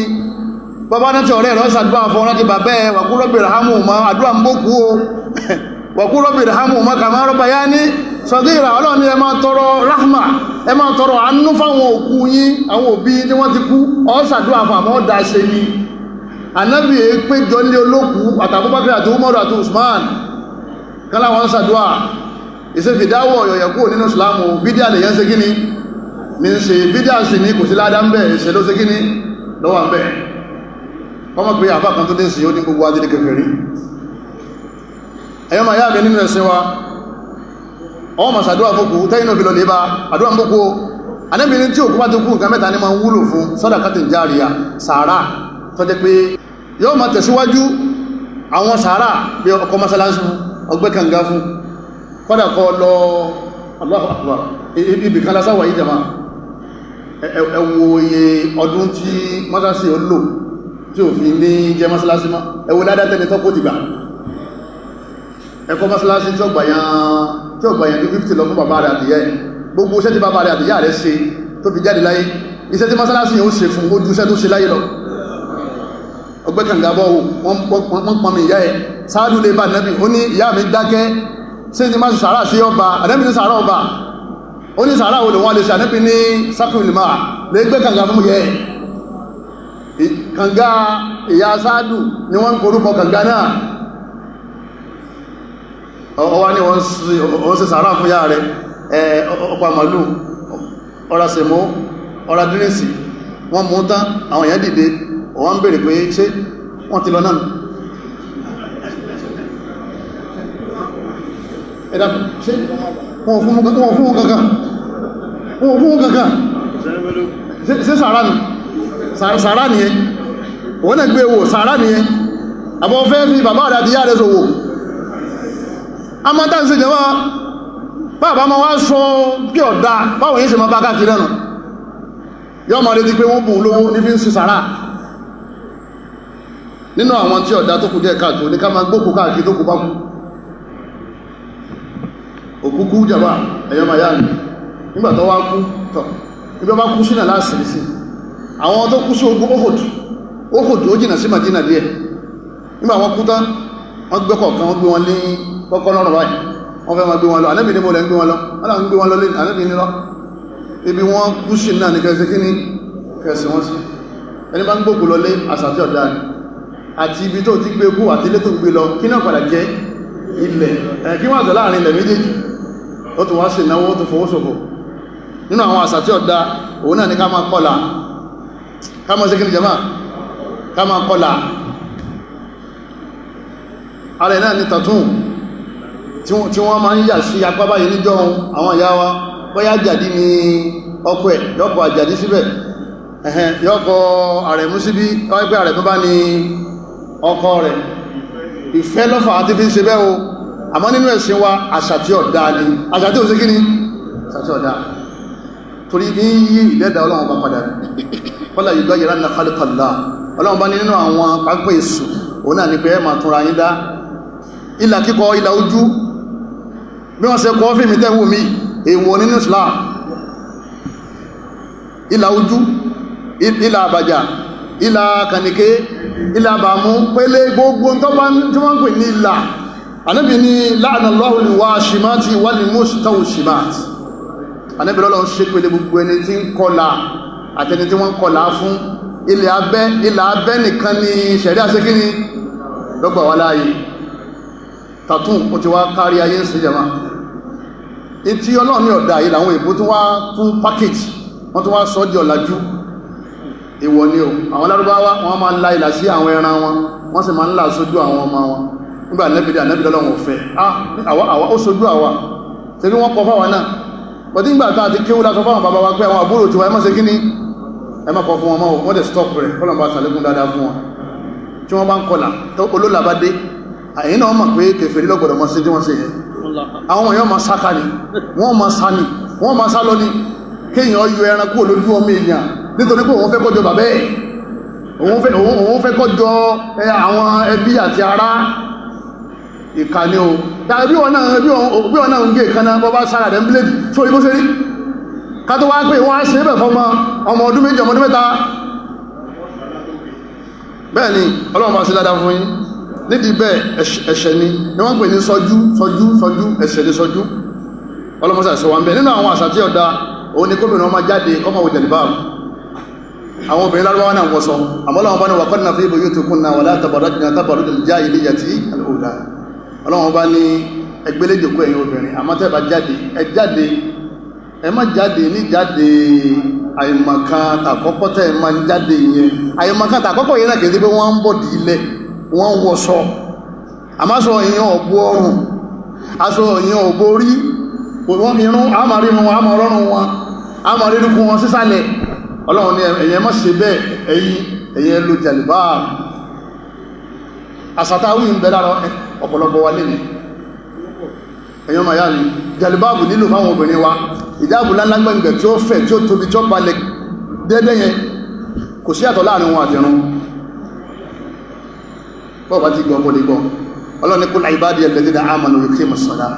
B: bàbá náà tí ọ̀rẹ́ rẹ̀ sàdúwà fún láti bàbẹ́ wàkúrọ́bìrì hamu ma àdúwà ń bókù o wàkúrọ́bìrì hamu ma kà máa rọ́bà yá ní sọ̀gíra Ọlọ́run ni ẹ máa tọrọ rahma ẹ máa tọrọ àánú fáwọn òkú yín àwọn òbí tí wọ́n ti kú ó sàdúwà fún àmọ́ ọ̀dà ṣe ni Ànábì péjọ ní olókù àtàkùnbákẹ́ àti Umaru àti Usman kálá wọn sàdúwà ìṣe fìdáwọ̀ ọ̀yọ̀yẹ̀kú nínú Islamu bídíà lè yẹn ṣe kíní ní ṣe bídíà sì ní kò sí ládá ń bẹ̀ ìṣe ló ṣe kíní lọ́wọ́ ń bẹ̀ ọmọ pé àbá kan tó dé sí ó ní gbogbo adé kèfèrí ẹ̀yọ́ ma yá mi nínú ẹ̀sìn wa ọmọ sàdúwà fókù tẹ́yìnà fi lọ lè bá àdúwà ń bókù Ànábì ní tí òkú bá tó kú nǹkan mẹ́ta ní ma ń wúlò fún sàdákàtìn járíyà sàárà tó jẹ́ pé yóò máa tẹ̀síwájú àwọn sàárà bí ọkọ̀ masalasi fún ọgbẹ́ kànga fún kọ́dàkọ́ lọ Allahu Akbar ibìkan lásáwà yìí jama ẹwọ iye ọdún tí masalasi ó lò tí ò fi ní jẹ masalasi má ẹwọ ládátẹ́ni tó kó ti gbà ẹ̀kọ́ mọ́sálásí tí ó gbàyàn bí 50 lọ fún bàbá rẹ̀ àtìyá ẹ̀ gbogbo iṣẹ́ tí bàbá rẹ̀ àtìyá rẹ̀ ṣe tó fi jáde láyé iṣẹ́ tí mọ́sálásí yóò ṣe fún ojú iṣẹ́ tó ṣe láyé lọ ọgbẹ́ kàngàbọ̀ wọ́n pọn mi ìyá ẹ̀ sáádù lè bá nẹ́bì ó ní ìyá mi dákẹ́ sí ní máa sàárà sí ọba ànẹ́bì ní sàárà ọba ó ní sàárà olè wọ́n lè ṣe ànẹ́bì ní sákùnlùmá lè gbé kàngà fún yẹ kàngà ìyá sáádù ni wọ́n ń korúkọ kàngà náà ọwá ní wọ́n ṣe sàárà fún yá rẹ̀ ọpa màlúù ọ̀rà sẹ̀mó ọ̀rà dírẹ́sì wọ́n mú tán àwọn èèyàn dìde wọ́n bèèrè pé ṣé wọ́n ti lọ náà ẹ̀dá ṣe wọ́n fún kankan ṣe sàárà ní ẹ wọ́n náà gbé wò sàárà ní ẹ àbọ̀ fẹ́ fi bàbá rẹ̀ àti yá rẹ̀ sòwò a máa tán sí jẹmọ́ bàbá ma wá sọ kí ọ̀dá báwọn yìí ṣe ma bá káàkiri náà yọ́ ma lè ti pé wọ́n bùn lówó ní fi ń sí sàárà nínú àwọn tí ọ̀dá tó kù díẹ̀ káàkiri ní ká máa gbókù káàkiri tó kù bá kú òkúkú jàbá ẹ̀yọ́ ma yá ní nígbàtọ́ wá kú tọ̀ nígbà bá kú sínà láàsìrì sí àwọn tó kú sí ogun ókòdù ó jìnà sí Màdínà díẹ̀ nígbà wọn kú tán wọ́n gbé kọ̀ọ̀kan wọ́n gbé wọn ní kọ́kọ́ lọ́rùn báyìí wọ́n fẹ́ máa gbé wọn lọ Ànábì ní mo lẹ́ ń gbé wọn lọ wọ́n láwọn gbé wọn lọ lé Ànábì ní lọ ibi wọn kú sí náà ní kẹsì kí ní kẹsì wọn sí ẹni bá ń gbókù lọ lé àsàtì ọ̀dá ni àti ibi tó ti gbé kú àti ilé tó gbé lọ kí náà padà jẹ́ ilẹ̀ kí wọ́n àtọ̀ láàrin ilẹ̀ méjèèjì ó tún wá sí ìnáwó ó tún fowó ṣòfò nínú àwọn àsàtì ọ̀dá òun náà ní ká máa kọlà ká máa ṣe kí ni jàmáà ká máa kọlà ara náà ní tàtún tí wọ́n máa ń yà sí apá báyìí níjọ́ àwọn ìyá wa bóyá àjàdí ni ọkọ ẹ̀ yọ́kọ̀ àjàdí síbẹ̀ yọ́kọ̀ àrẹ̀mú síbí wọ́n pẹ́ àrẹ̀mú bá ní ọkọ rẹ̀ ìfẹ́ lọ́fà àti fi ń ṣe bẹ́ o àmọ́ nínú ẹ̀sìn wa àṣà tí ọ̀dá ni àṣà tí ò sí kíní àṣà tí ọ̀dá torí ní yí ìdẹ́dà ọlọ́run bá padà kọ́lá yìí gbáyìí ránà kálùkàlá ọlọ́run bá ní nínú àwọn pápẹ́ èsù òun náà ní pé ẹ máa túnra yín dá ìlà kíkọ ìlà ojú bí wọ́n ṣe kọ́ fíìmì tẹ́wò mí èèwọ̀ nínú Islam ìlà ojú ìlà àbàjá ìlà kànìké ìlà àbàmú pẹ́lẹ́ gbogbo tí wọ́n ń pè ní ìlà Ànábì ní la'anallahu al-washimati wal-mustawshimat Ànábì lọ́lọ́ ń ṣe pẹ̀lẹ́ gbogbo ẹni tí ń kọlà àtẹni tí wọ́n kọlà fún ìlà abẹ́ nìkan ni ṣẹ̀rí àṣekíní lọ́gbà wà láàyè tàtún ó ti wá kárí ayé ń sí jẹma etí ọlọ́run ní ọ̀dá yìí làwọn èbó tó wá fún package wọ́n tó wá sọ di ọ̀làjú ìwọ̀ ni o àwọn Lárúbáwá wọ́n máa ń la ìlà sí àwọn ẹran wọn wọ́n sì máa ń là sójú àwọn ọmọ wọn nígbà Ànábì lọ́lọ́run ọ̀fẹ́ àwa ó sojú àwa tẹ́bí wọ́n kọ fáwọn náà bọ̀dí nígbà tá a ti kéwú lásọ fáwọn bàbá wa pé àwọn àbúrò tiwa ẹ má ṣe kíní ẹ má kọ fún wọn mọ́ wọ́n dẹ̀ stop rẹ̀ kọ́lọ̀ bá sàlékún dáadáa fún wọn tí wọ́n bá ń kọlà tó olólà bá dé àyìn náà mọ̀ pé kèfèrí lọ́gbọ̀dọ̀ mọ́ sí tí wọ́n ṣe yẹn àwọn èèyàn ma sáká ni wọ́n ma sá ni wọ́n ma sá lọ ní kéèyàn yọ ẹran kúrò lójú ọmọ èèyàn nítorí pé òun fẹ́ kọjọ bàbẹ́ ẹ̀ òun fẹ́ kọjọ àwọn ẹbí àti ará ìkànnì o tàbí wọn náà ń gé ìkànnà bọ́ bá sára rẹ̀ ń bíléèdì tó rí bó ṣe rí ká tó wá pé wọ́n á ṣe é bẹ̀ fọ́mọ ọmọ ọdún méjì ọmọ ọdún mẹ́ta bẹ́ẹ̀ ni Ọlọ́run bá ṣe dáadáa fún yín nídìí bẹ́ẹ̀ ẹ̀ṣẹ̀ ni wọ́n pè ní sọjú ẹ̀ṣẹ̀ ní sọjú ọlọ́mọsá ẹ̀ṣẹ̀ wọn bẹ́ẹ̀ nínú àwọn àṣà tí ọ̀dá òun ni kóbìnrin ọmọ jáde kọ́mọ wò jẹ̀lìbáàbù àwọn obìnrin Lárúbáwá náà wọ́sọ àmọ́láwọn bá ní wà kọ́nà fi buyutikunna wala tabarrajna tabarrujal jahiliyyati al-ula ọlọ́wọ́n bá ní ẹgbẹ́lẹ́jòkó ẹ̀yin obìnrin àmọ́ tẹ́ bá jáde ẹ jáde ẹ má jáde ní jáde àìmọ̀kan tàkọ́kọ́ tẹ́ ẹ máa ń jáde yẹn àìmọ̀kan tàkọ́kọ́ yẹn náà kìí sí pé wọ́n ń bọ̀ dì ilẹ̀ wọ́n wọ́sọ àmásọ èèyàn ọ̀bọ̀ ọrùn aṣọ èèyàn ọ̀bọ̀ orí wọ́n irun àmàrírun wọn àmàrọ́rùn wọn àmàrírùkún wọn sísàlẹ̀ Ọlọ́run ní ẹ̀yẹn má ṣe bẹ́ẹ̀ ẹ̀yẹn ló jàlìbá àsàtàwí ń bẹ lára ọ̀pọ̀lọpọ̀ wa lè ní ẹ̀yàn màá yá ni jàlìbáàbù nílò fáwọn obìnrin wa ìjáàbù lálágbẹ̀ǹgbẹ̀ tí ó fẹ̀ tí ó tóbi tí ó balẹ̀ déédéé yẹn kò sí àtọ̀ láàrin wọn àtẹ̀run bọ́ọ̀bá ti gbọ́ kò lè gbọ́ ọlọ́ni kul ibadiya alladhina amanu yuqimus salah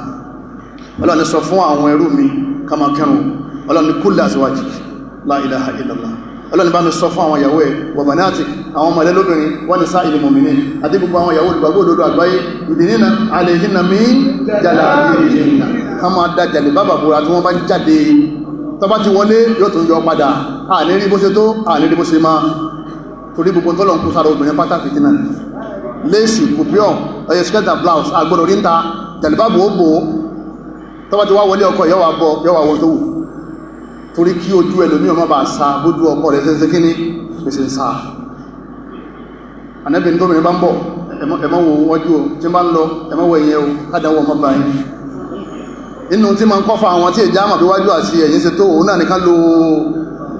B: ọlọ́ni sọ fún àwọn ẹrú mi ká máa kírun ọlọ́ni kul azwajik la ilaha illallah ọlọ́ni bá mi sọ fún àwọn ìyàwó ẹ̀ wa banatik àwọn ọmọdé lóbìnrin wa nisa'il mu'minin àti gbogbo àwọn ìyàwó olùgbàgbọ́ òdodo àgbáyé yudnina alayhinna min jalabibihinna ká máa dá jàlè bábà búra tí wọ́n bá jáde tó bá ti wọlé yóò tún yọ padà àní rí bó ṣe tó àní rí bó ṣe máa torí gbogbo tọ́lọ̀ ń kó sára obìnrin pátá fìtínà léèsì kùpíọ̀ ẹyẹ skirt and blouse agbọ́dọ̀ rí ń ta jàlìbábù ó bò ó tó bá ti wá wọlé ọkọ yọ́wà bọ́ yọ́wà wọ́n tó wù torí kí ojú ẹlòmí ọmọ bá sa bójú ọkọ rẹ̀ ṣe kíní pèsè ń sa ànẹ́bìn tó mìíràn bá ń bọ̀ ẹmọ́ wo wọ́jú o tí bá ń lọ ẹmọ́ wọ ìyẹn o kádàwọ̀ ọmọ bá yín inú tí ma ń kọ́fà àwọn tí èjá àmà bí wájú àti ẹ̀yìn ṣe tó òun náà nìkan lo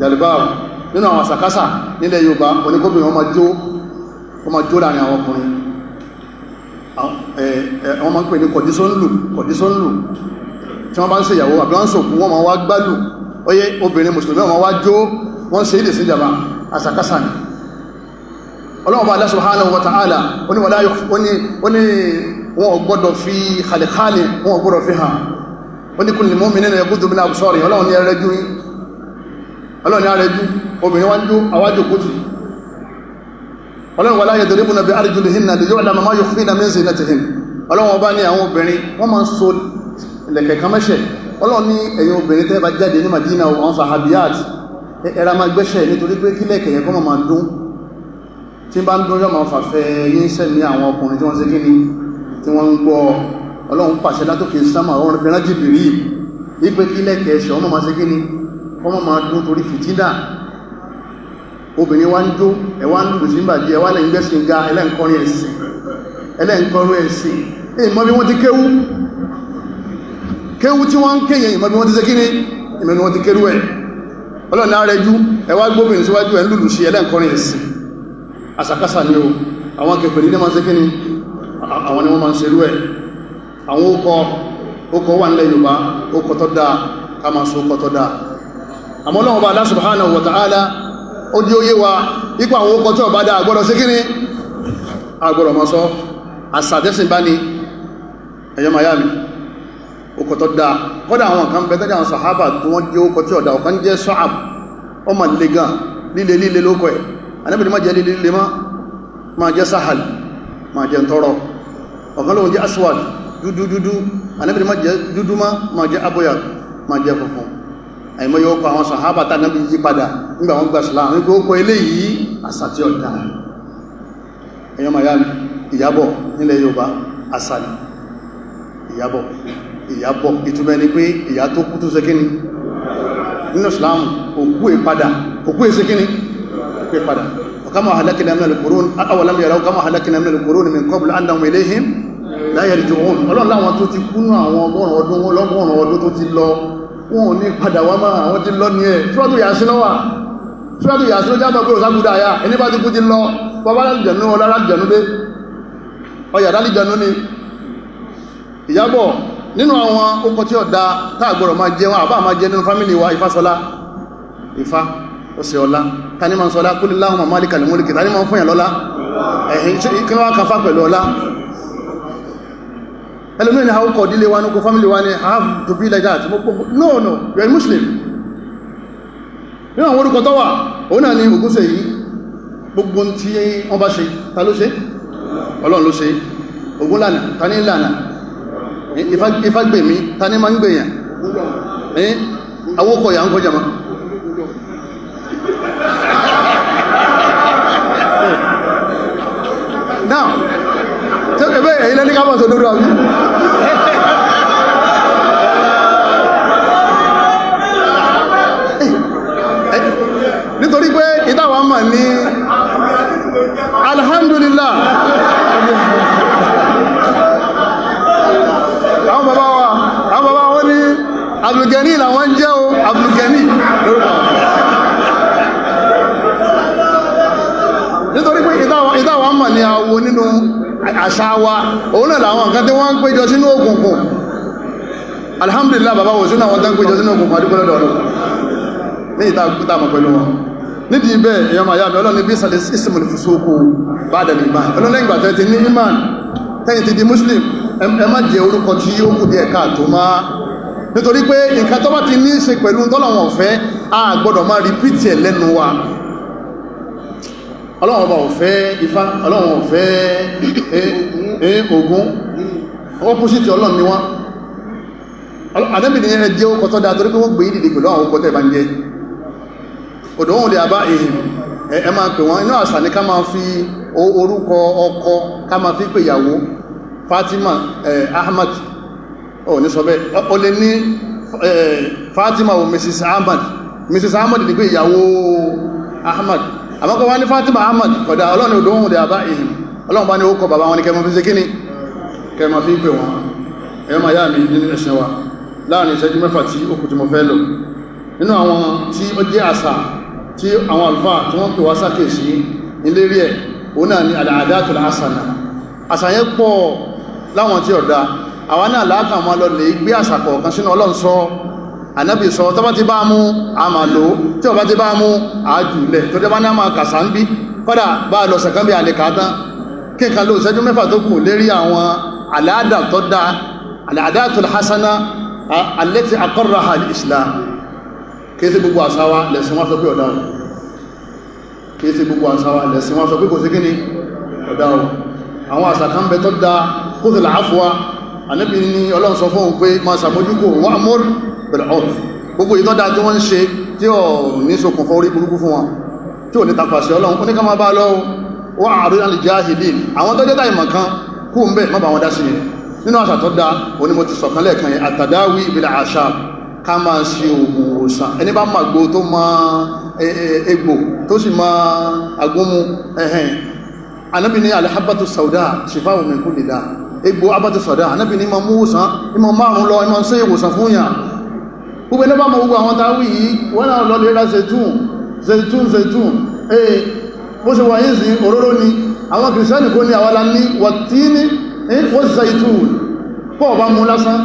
B: jàlìbábù nínú àwọn àsàkásà nílẹ̀ Yorùbá oníkóbìnrin wọ́n máa jó láàrin àwọn ọkùnrin wọ́n máa ń pè ní kọ̀dísọ́nlù tí wọ́n bá ń ṣe ìyàwó àbí wọ́n ń sòkú wọ́n máa wá gbálù oyé obìnrin mùsùlùmí wọ́n máa wá jó wọ́n ṣe ilé sí ìjàmbá àsàkásà ni Ọlọ́hun Allah subhanahu wa ta'ala ó ní wọ́n ò gbọ́dọ̀ fi khalikhali wọ́n ò gbọ́dọ̀ fi hàn ó ní kulli mu'minina yaghuddu min absarihim Ọlọ́hun ní ẹrẹ́jú ọlọ́ni àrẹ́jú obìnrin wá ń jú àwájò kójì ọlọ́run wà láyé torí múnà bí àríjúlé hìnnà lè yóò dá mamá yóò fíìnà mí sí iná ti hìn ọlọ́run bá ní àwọn obìnrin wọ́n máa ń so ilẹ̀kẹ̀ kan mẹ́ṣẹ̀ ọlọ́run ní ẹ̀yin obìnrin tẹ́ bá jáde ní Madina àwọn sahabiyat ẹ̀rà máa gbẹ́ṣẹ̀ nítorí pé kílẹ̀ kẹ̀yẹ kọ́ máa dún tí bá ń dún yọ́ máa fàfẹ́ yín sẹ́ni àwọn ọkùnrin tí wọ́n ṣe kíni tí wọ́n ń gbọ́ ọlọ́run pàṣẹ látòkè sámà ọ̀rọ̀ fẹ́ràn jìbìrì wípé kílẹ̀ kẹ̀ẹ́ṣẹ̀ ọmọ máa ṣe kíni ọmọ máa dún torí fìtínà obìnrin wá ń jó ẹwà ń lùlù sí ń bàjẹ́ ẹwà lẹ́yìn gbẹ́sìn ga ẹlẹ́nkọrin ẹ̀sìn ìmọ̀ bí wọ́n ti kéwú tí wọ́n ń kéyẹ ìmọ̀ bí wọ́n ti ṣe kíní ìmọ̀ bí wọ́n ti kéwú ẹ̀ ọlọ́nà rẹ̀ jú ẹwà gbóbìnrin síwájú ẹ̀ ń lùlù sí ẹlẹ́nkọrin ẹ̀sìn àsàkásà ni o àwọn kèfèrí ní máa ṣe kíní àwọn ni wọ́n máa ń ṣerú ẹ̀ àwọn ókọ̀ wà nílẹ̀ Yorùbá ókọ̀ tó dáa ká máa so ókọ̀ tó dáa àmọ́ Ọlọ́hun Ọba Allah subhanahu wa ta'ala ó jí ó yé wa ipò àwọn ókọ̀ tí ó bá dá àgbọ́dọ̀ sí kíní àgbọ́dọ̀ mọ́ sọ àsàtẹ́sìn bá ní ẹ̀yọ́ miami ókọ̀ tó dá kọ́dá àwọn kan bẹ́ tẹ́jà àwọn sàhábà tí wọ́n jẹ́ ókọ̀ tí ó dá ọ̀kan jẹ́ Sa'ab ọmọ líle gan líle lókọ̀ ẹ̀ Ànábì ní má jẹ́ líle má jẹ́ Sahal má jẹ́ ntọ́rọ ọ̀kan lóhun jẹ́ Aswad dúdú Ànábì ní má jẹ́ dúdú má jẹ́ Abyad má jẹ́ funfun àìmọ́ yóò kọ àwọn sàhábà tánàbí yí padà nígbà wọn gba Islam ní kó kọ eléyìí àṣà tí ọ̀dá ẹ̀yọ́ miami ìyàbọ̀ nílẹ̀ Yorùbá àṣà ni ìyàbọ̀ ìtumẹ̀ ni pé ìyà tó kú tó ṣe kíní nínú Islam òkú ìpadà òkú ìṣe kíní òkú ìpadà kama halakina min al-qurun awalam yaraw kama halakina min al-qurun min qabl annahum ilayhim la yarji'un Ọlọ́run láwọn tó ti kú náà àwọn ọgọ́rùn ọdún tó ti lọ wọn ò ní padà wá máa àwọn tí lọ ní ẹ̀ ṣúwádùú yàásí lọ́wà ṣúwádùú yàásí ló jábọ̀ pé òsàgúdà àyà ẹni bá ti kú ti lọ bàbá lálìjẹ̀nú ọlárálìjẹ̀nú dé ọyà lálìjẹ̀nú ni ìyàbọ̀ nínú àwọn okọ̀ tí ọ̀dá táàgbọ̀rọ̀ máa jẹ wọn àbá máa jẹ nínú fámílì wa Ifásọlá Ifá ọ̀sẹ̀ ọlá tani máa ń sọlá kul Allahumma malikal mulki tani máa ń fún yàn lọ́lá ẹ̀hìn kí wọ́n kan fá pẹ̀lú ọlá ẹlòmíràn how kọ̀ dílé wa ní kò family wa ní have to be like that no you are a Muslim nínú àwọn orúkọ tó wà òun náà ni Ògúnṣe yìí gbogbo tí wọ́n bá ṣe ta ló ṣe Ọlọ́run ló ṣe Ògún lànà ta ní lànà Ifá gbèmí ta ní ma ń gbèyàn awókọ̀ yà ń kọjá ma now ẹgbẹ́ èyí lẹ́ní kábọ̀ tó lórí àbí nítorí pé ìdáwà mà ní alhamdulillah àwọn bàbá wọn ní Abdulgani làwọn jẹ́ o Abdulgani nítorí pé ìdáwà mà ní àwọ nínú àṣà wa òun náà làwọn nǹkan tí wọ́n ń péjọ sínú òkùnkùn alhamdulillah bàbá wò sínú àwọn tán péjọ sínú òkùnkùn àdúgbọ́lọ́dọ̀ ọ̀rọ̀ ní ìta mọ̀ pẹ̀lú wọn nídìí bẹ́ẹ̀ èèyàn máa yá mi ọlọ́ni bí sàlẹ̀ ismul fusuqu ba'da al-iman ọlọ́lẹ́yìn ìgbà tẹ́ ti ní iman tẹ́yìn ti di muslim ẹ má jẹ́ orúkọ tí ó kù díẹ̀ káàtó máa, nítorí pé nǹkan tó bá ti ní í ṣe pẹ̀lú tọ́lọ̀wọ̀n ọ̀fẹ́ a gbọ́dọ̀ máa rìpítì ẹ̀ lẹ́nu wa. Ọlọ́run ọba ọ̀fẹ́ Ifá, Ọlọ́run ọ̀fẹ́ Ògún, opposite Ọlọ́run ni wọ́n. Ànábì ní ẹ jẹ́ orúkọ tó dáa torí pé wọ́n gbé ìdìdì pẹ̀lú àwọn orúkọ tẹ́ bá ń jẹ́. Òdò wọn lè àbá èèyàn ẹ máa pè wọ́n, inú àṣà ní ká máa fi orúkọ ọkọ ká máa fi pè ìyàwó. Fatima Ahmad ó ní sọ bẹ́ẹ̀, ó lè ní Fatima o Mrs. Ahmad, Mrs. Ahmad ní pé ìyàwó Ahmad, àmọ́kọ́ wá ní Fatima Ahmad kódà. Ọlọ́run ní òdòhun dẹ̀ àbá èyí, Ọlọ́run bá ní ó kọ bàbá wọn ní kẹmọ fi ṣe kíní kẹmọ fi pè wọn. ẹ̀yọ́ ma yá mi nínú ẹ̀sìn wa láàrin ìṣẹ́jú mẹ́fà tí ó kù tí mo fẹ́ lò nínú àwọn tí ó jẹ́ àṣà tí àwọn àlùfáà tí wọ́n pè wá sákèsí ilérí ẹ̀ òun náà ni al-'adatul hasana. àṣà yẹn pọ̀ láwọn tí ọ̀dá, àwọn náà láàkàn máa lọ lè gbé àṣà kọ̀ọ̀kan sínú Ọlọ́run sọ Ànábì sọ, tó bá ti bá mú a máa lò, tí ó bá ti bá mú àájúlẹ̀ tó jẹ́ bá ní a máa kàṣà ń bí kọ́dà bá lọ sẹ̀kán bí a lè kàátán kí nǹkan ló ìṣẹ́jú mẹ́fà tó kù lérí àwọn àlàádà tó dá al-'adatul hasana allati aqarraha al-Islam. kìí sí gbogbo àṣà wa lẹ̀sìn wọ́n sọ pé ọ̀dá o, kìí sí gbogbo àṣà wa lẹ̀sìn wọ́n sọ pé kò sí kíní ọ̀dá o. àwọn àṣà kan bẹ tó dá khudhul afwa. Ànábì ní Ọlọ́run sọ fún òun pé máa ṣàmójúkò wa'mur bil-'urf. gbogbo ìtọ́dá tí wọ́n ń ṣe tí ò ní ṣokùnfà orí burúkú fún wọn, tí ò ní tapàṣẹ Ọlọ́run kó ní ká máa bá lọ́wọ́ wa'rid 'anil jahilin. àwọn tó jẹ́ táìmọ̀ kan kú ń bẹ̀ má bá wọn dá sí yẹn. nínú àṣà tó dá òní mo ti sọ̀kan lẹ́ẹ̀kan yẹn at-tadawi bil-a'shab, ká máa ṣe ògùn òsàn. ẹni bá máa gbó tó máa egbò tó sì máa agúnmu ẹ̀hẹ̀n. Ànábì ní al-habbatu sawda shifa'un min kulli da'. egbò abatu sawda Ànábì ní ma mú òsàn ìmọ̀ márùn lọ ìmọ̀ sí ìwòsàn fún yàn. gbogbo ẹni bá mọ gbogbo àwọn táwí yìí wọ́n náà lọ lè ra zaitun bó ṣe wà yìí sí òróró ni àwọn kìrìsìtẹ́nì kò ní àwàlá ní wàtíní wọ́n zaitun pọ̀ bá mú lásán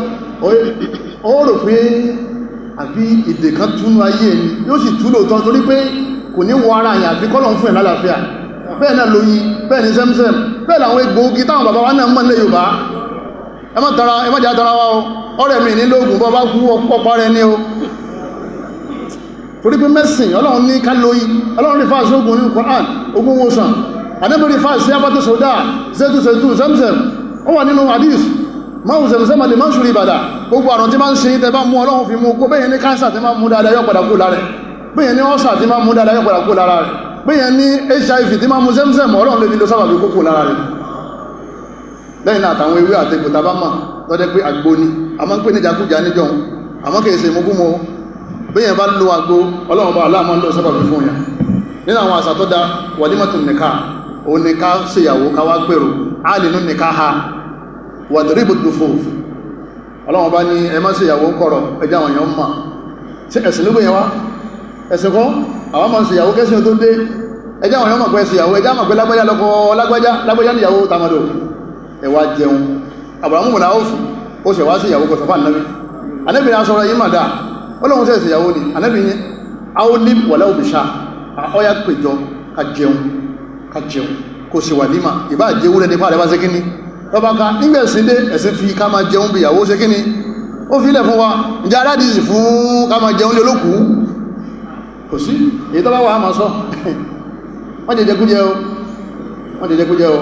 B: ó rò pé àbí ìdè kan túnú ayé ni yóò sì túlò tán torí pé kò ní wọ ara àyàn àbí kọ́lọ̀ ń fún ẹ̀ lálàáfíà. bẹ́ẹ̀ náà lóyin, bẹ́ẹ̀ ni sẹ́msẹ́m, bẹ́ẹ̀ làwọn egbòogi táwọn bàbá wa náà mọ́ nílẹ̀ Yorùbá. ẹ má jà tara wa o, ọ̀rẹ́ mi ní lóògùn bọ́ bá kú ọ̀pọ̀ rẹ ní o. torí pé mẹ́sìn Ọlọ́run ní ká lóyin, Ọlọ́run rí fáàsì ogun nínú Quran, ogun wòsàn. Ànábì rí fáàsì abatu sawda zaitu sẹ́msẹ́m, ó wà nínú hadith máa zẹ̀mùsẹ́mà lè máa ń ṣúrí ìbàdà. gbogbo àrùn tí máa ń ṣe tẹ bá mú Ọlọ́run fi mú kó bẹ́yẹn ní káńsà tí máa mú dáadáa yọ́ padà kú lára rẹ̀, bẹ́yẹn ní ọ́sà tí máa mú dáadáa yọ́ padà kú lára rẹ̀, bẹ́yẹn ní HIV tí máa mú zẹ́mùsẹ́mù Ọlọ́run lè nílò sábàbí kókò lára rẹ̀. lẹ́yìn náà àtàwọn ewé àtẹ̀kù tàbá mà lọ́dẹ́ pé àgbo ni a máa ń pè ní jàkújà níjọ́ àmọ́ kìí ṣe mọ́gúnmọ́. bẹ́yẹn bá lo àgbo Ọlọ́run bá aláàmọ́ lọ sábàbí fún yà. nínú àwọn àṣà tó dá walimatun nikah, òun ni ká ṣèyàwó ká wá pèrò alinu nikaha wàdìríbù dufuf. Ọlọ́run bá ní ẹ má ṣe ìyàwó kọ̀rọ̀ ẹjá àwọn èèyàn mọ̀ sí ẹ̀sìn ló gbìyànwá ẹ̀sìn kọ́ àwọn máa ń ṣe ìyàwó kẹ́sìn tó dé ẹjá àwọn èèyàn mọ̀ pé ìyàwó ẹjá mọ̀ pé lágbájá lọ́kọ lágbájá níyàwó tamado ẹwà jẹun. Abrahamu mọ̀nà ó ṣe wá sí ìyàwó kọ̀sọ̀ fún Ànábì. Ànábì ní aṣọ́rọ̀ yìí mà dáa Ọlọ́run sẹ́ ìyàwó ni Ànábì ní aolib wàlá òbíṣà ọya péjọ ká jẹun kò sì wà níma ìbá jẹ́wúrẹ́ nípa rẹ̀ bá ṣe kíní lọ́bá ká nígbẹ̀sìn dé ẹ̀sìn fi ká máa jẹun bí ìyàwó ṣe kíní ó filẹ̀ fún wa ǹjẹ́ aládìsì fún ká máa jẹun lé olókùú kò sí èyí tó bá wà á máa sọ wọ́n jẹjẹkújẹ o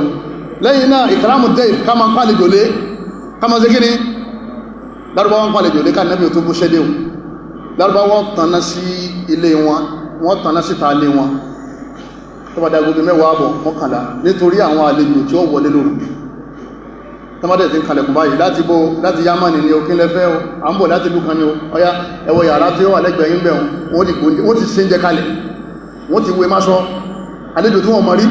B: lẹ́yìn náà ìkàrámù dẹ́ ká máa pàlejò lé ká máa ṣe kíní lárúbáwọ́ pàlejò lé ká nẹ́bí tó bú ṣẹ́dẹ̀ o lárúbáwọ́ tanná sí ilé wọn wọ́n tanná síta ilé wọn tó bá dágbóbi mẹ́wàá àbọ̀ mọ́kànlá nítorí àwọn àlejò tí ó wọlé lóru tọ́mọ́dẹ̀ tí ń kalẹ̀kùn báyìí láti Yámánì ní òkín lẹ́fẹ́ o à ń bọ̀ láti ìlú kan ní o ọya ẹwọ yàrá tí ó wà lẹ́gbẹ̀ẹ́ yín bẹ̀rún wọ́n ti ṣe ń jẹ kalẹ̀ wọ́n ti wé máṣọ́ àlejò tí wọ́n mọ̀ rí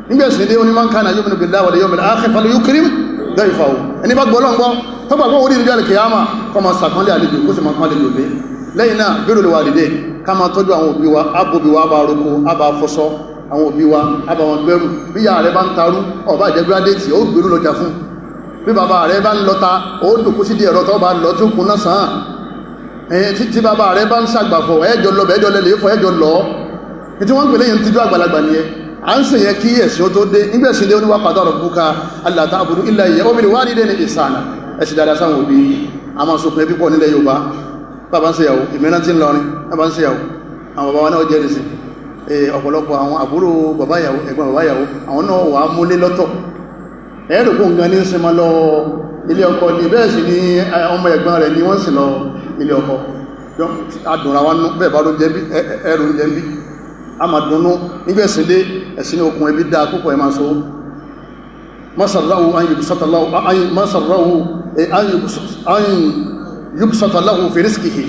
B: nígbẹ̀sìn dé onímọ̀ kan náà yu'minu billahi wal yawmil akhir falyukrim dayfahu ẹni bá gbọ́ lọ́ngbọ́ tó gbàgbọ́ orí ìrìnjọ́ al-qiyama kọ́ máa sàkánlé àlejò kó sì máa kán àlejò lé lẹ́yìn náà birrul walidayn ká máa tọ́jú àwọn òbí wa ábòbí wa bá roko ábà fọṣọ àwọn òbí wa ábà wọn gbẹ́rù bí yàrá rẹ bá ń tarú ọba jẹ́ gírádẹ́tì ó gbèrú lọ́jà fún bí bàbá rẹ bá ń lọta ó dòkú sí di ẹ̀rọ tó bá lọ tí ó kún náà sàn án tí bàbá rẹ bá ń ṣàgbàfọ̀ ẹjọ́ lọ bẹ́ẹ̀jọ́ lẹ́lẹ́ fọ ẹjọ́ lọ ní tí wọ́n ń pè lẹ́yìn tíjú àgbàlagbà nìyẹn à ń sèyẹ kí ẹ̀sìn ó tó dé nígbẹ̀sìn dé oníwà qada rabbuka alla ta'budu illa iyyahu wa bil walidayni ihsana ẹ̀sìn dáadáa sáwọn òbí a máa sọkùn ẹbí pọ̀ nílẹ̀ Yorùbá bàbá ń ṣèyàwó ìmìíràn tí ń lọrin bàbá ń ṣèyàwó àwọn bàbá wa náà jẹ́rìí sí ọ̀pọ̀lọpọ̀ àwọn àbúrò bàbá ìyàwó ẹ̀gbọ́n bàbá ìyàwó àwọn náà wà á múlé lọ́tọ̀ ẹ̀ẹ́dùkú nǹkan ní sinmi lọ ilé ọkọ ní bẹ́ẹ̀ sì ni ọmọ ẹ̀gbọ́n rẹ̀ ni wọ́n sì lọ ilé ọkọ adùnra wa nú bẹ́ẹ̀ bá ló jẹ́ bí ẹrù ń jẹ́ bí a máa dunnú nígbẹ̀sìn dé ẹ̀sìn ní okùn ẹbí dáa púpọ̀ ẹ̀ máa so masarrahu an yubsatalahu fi rizqihi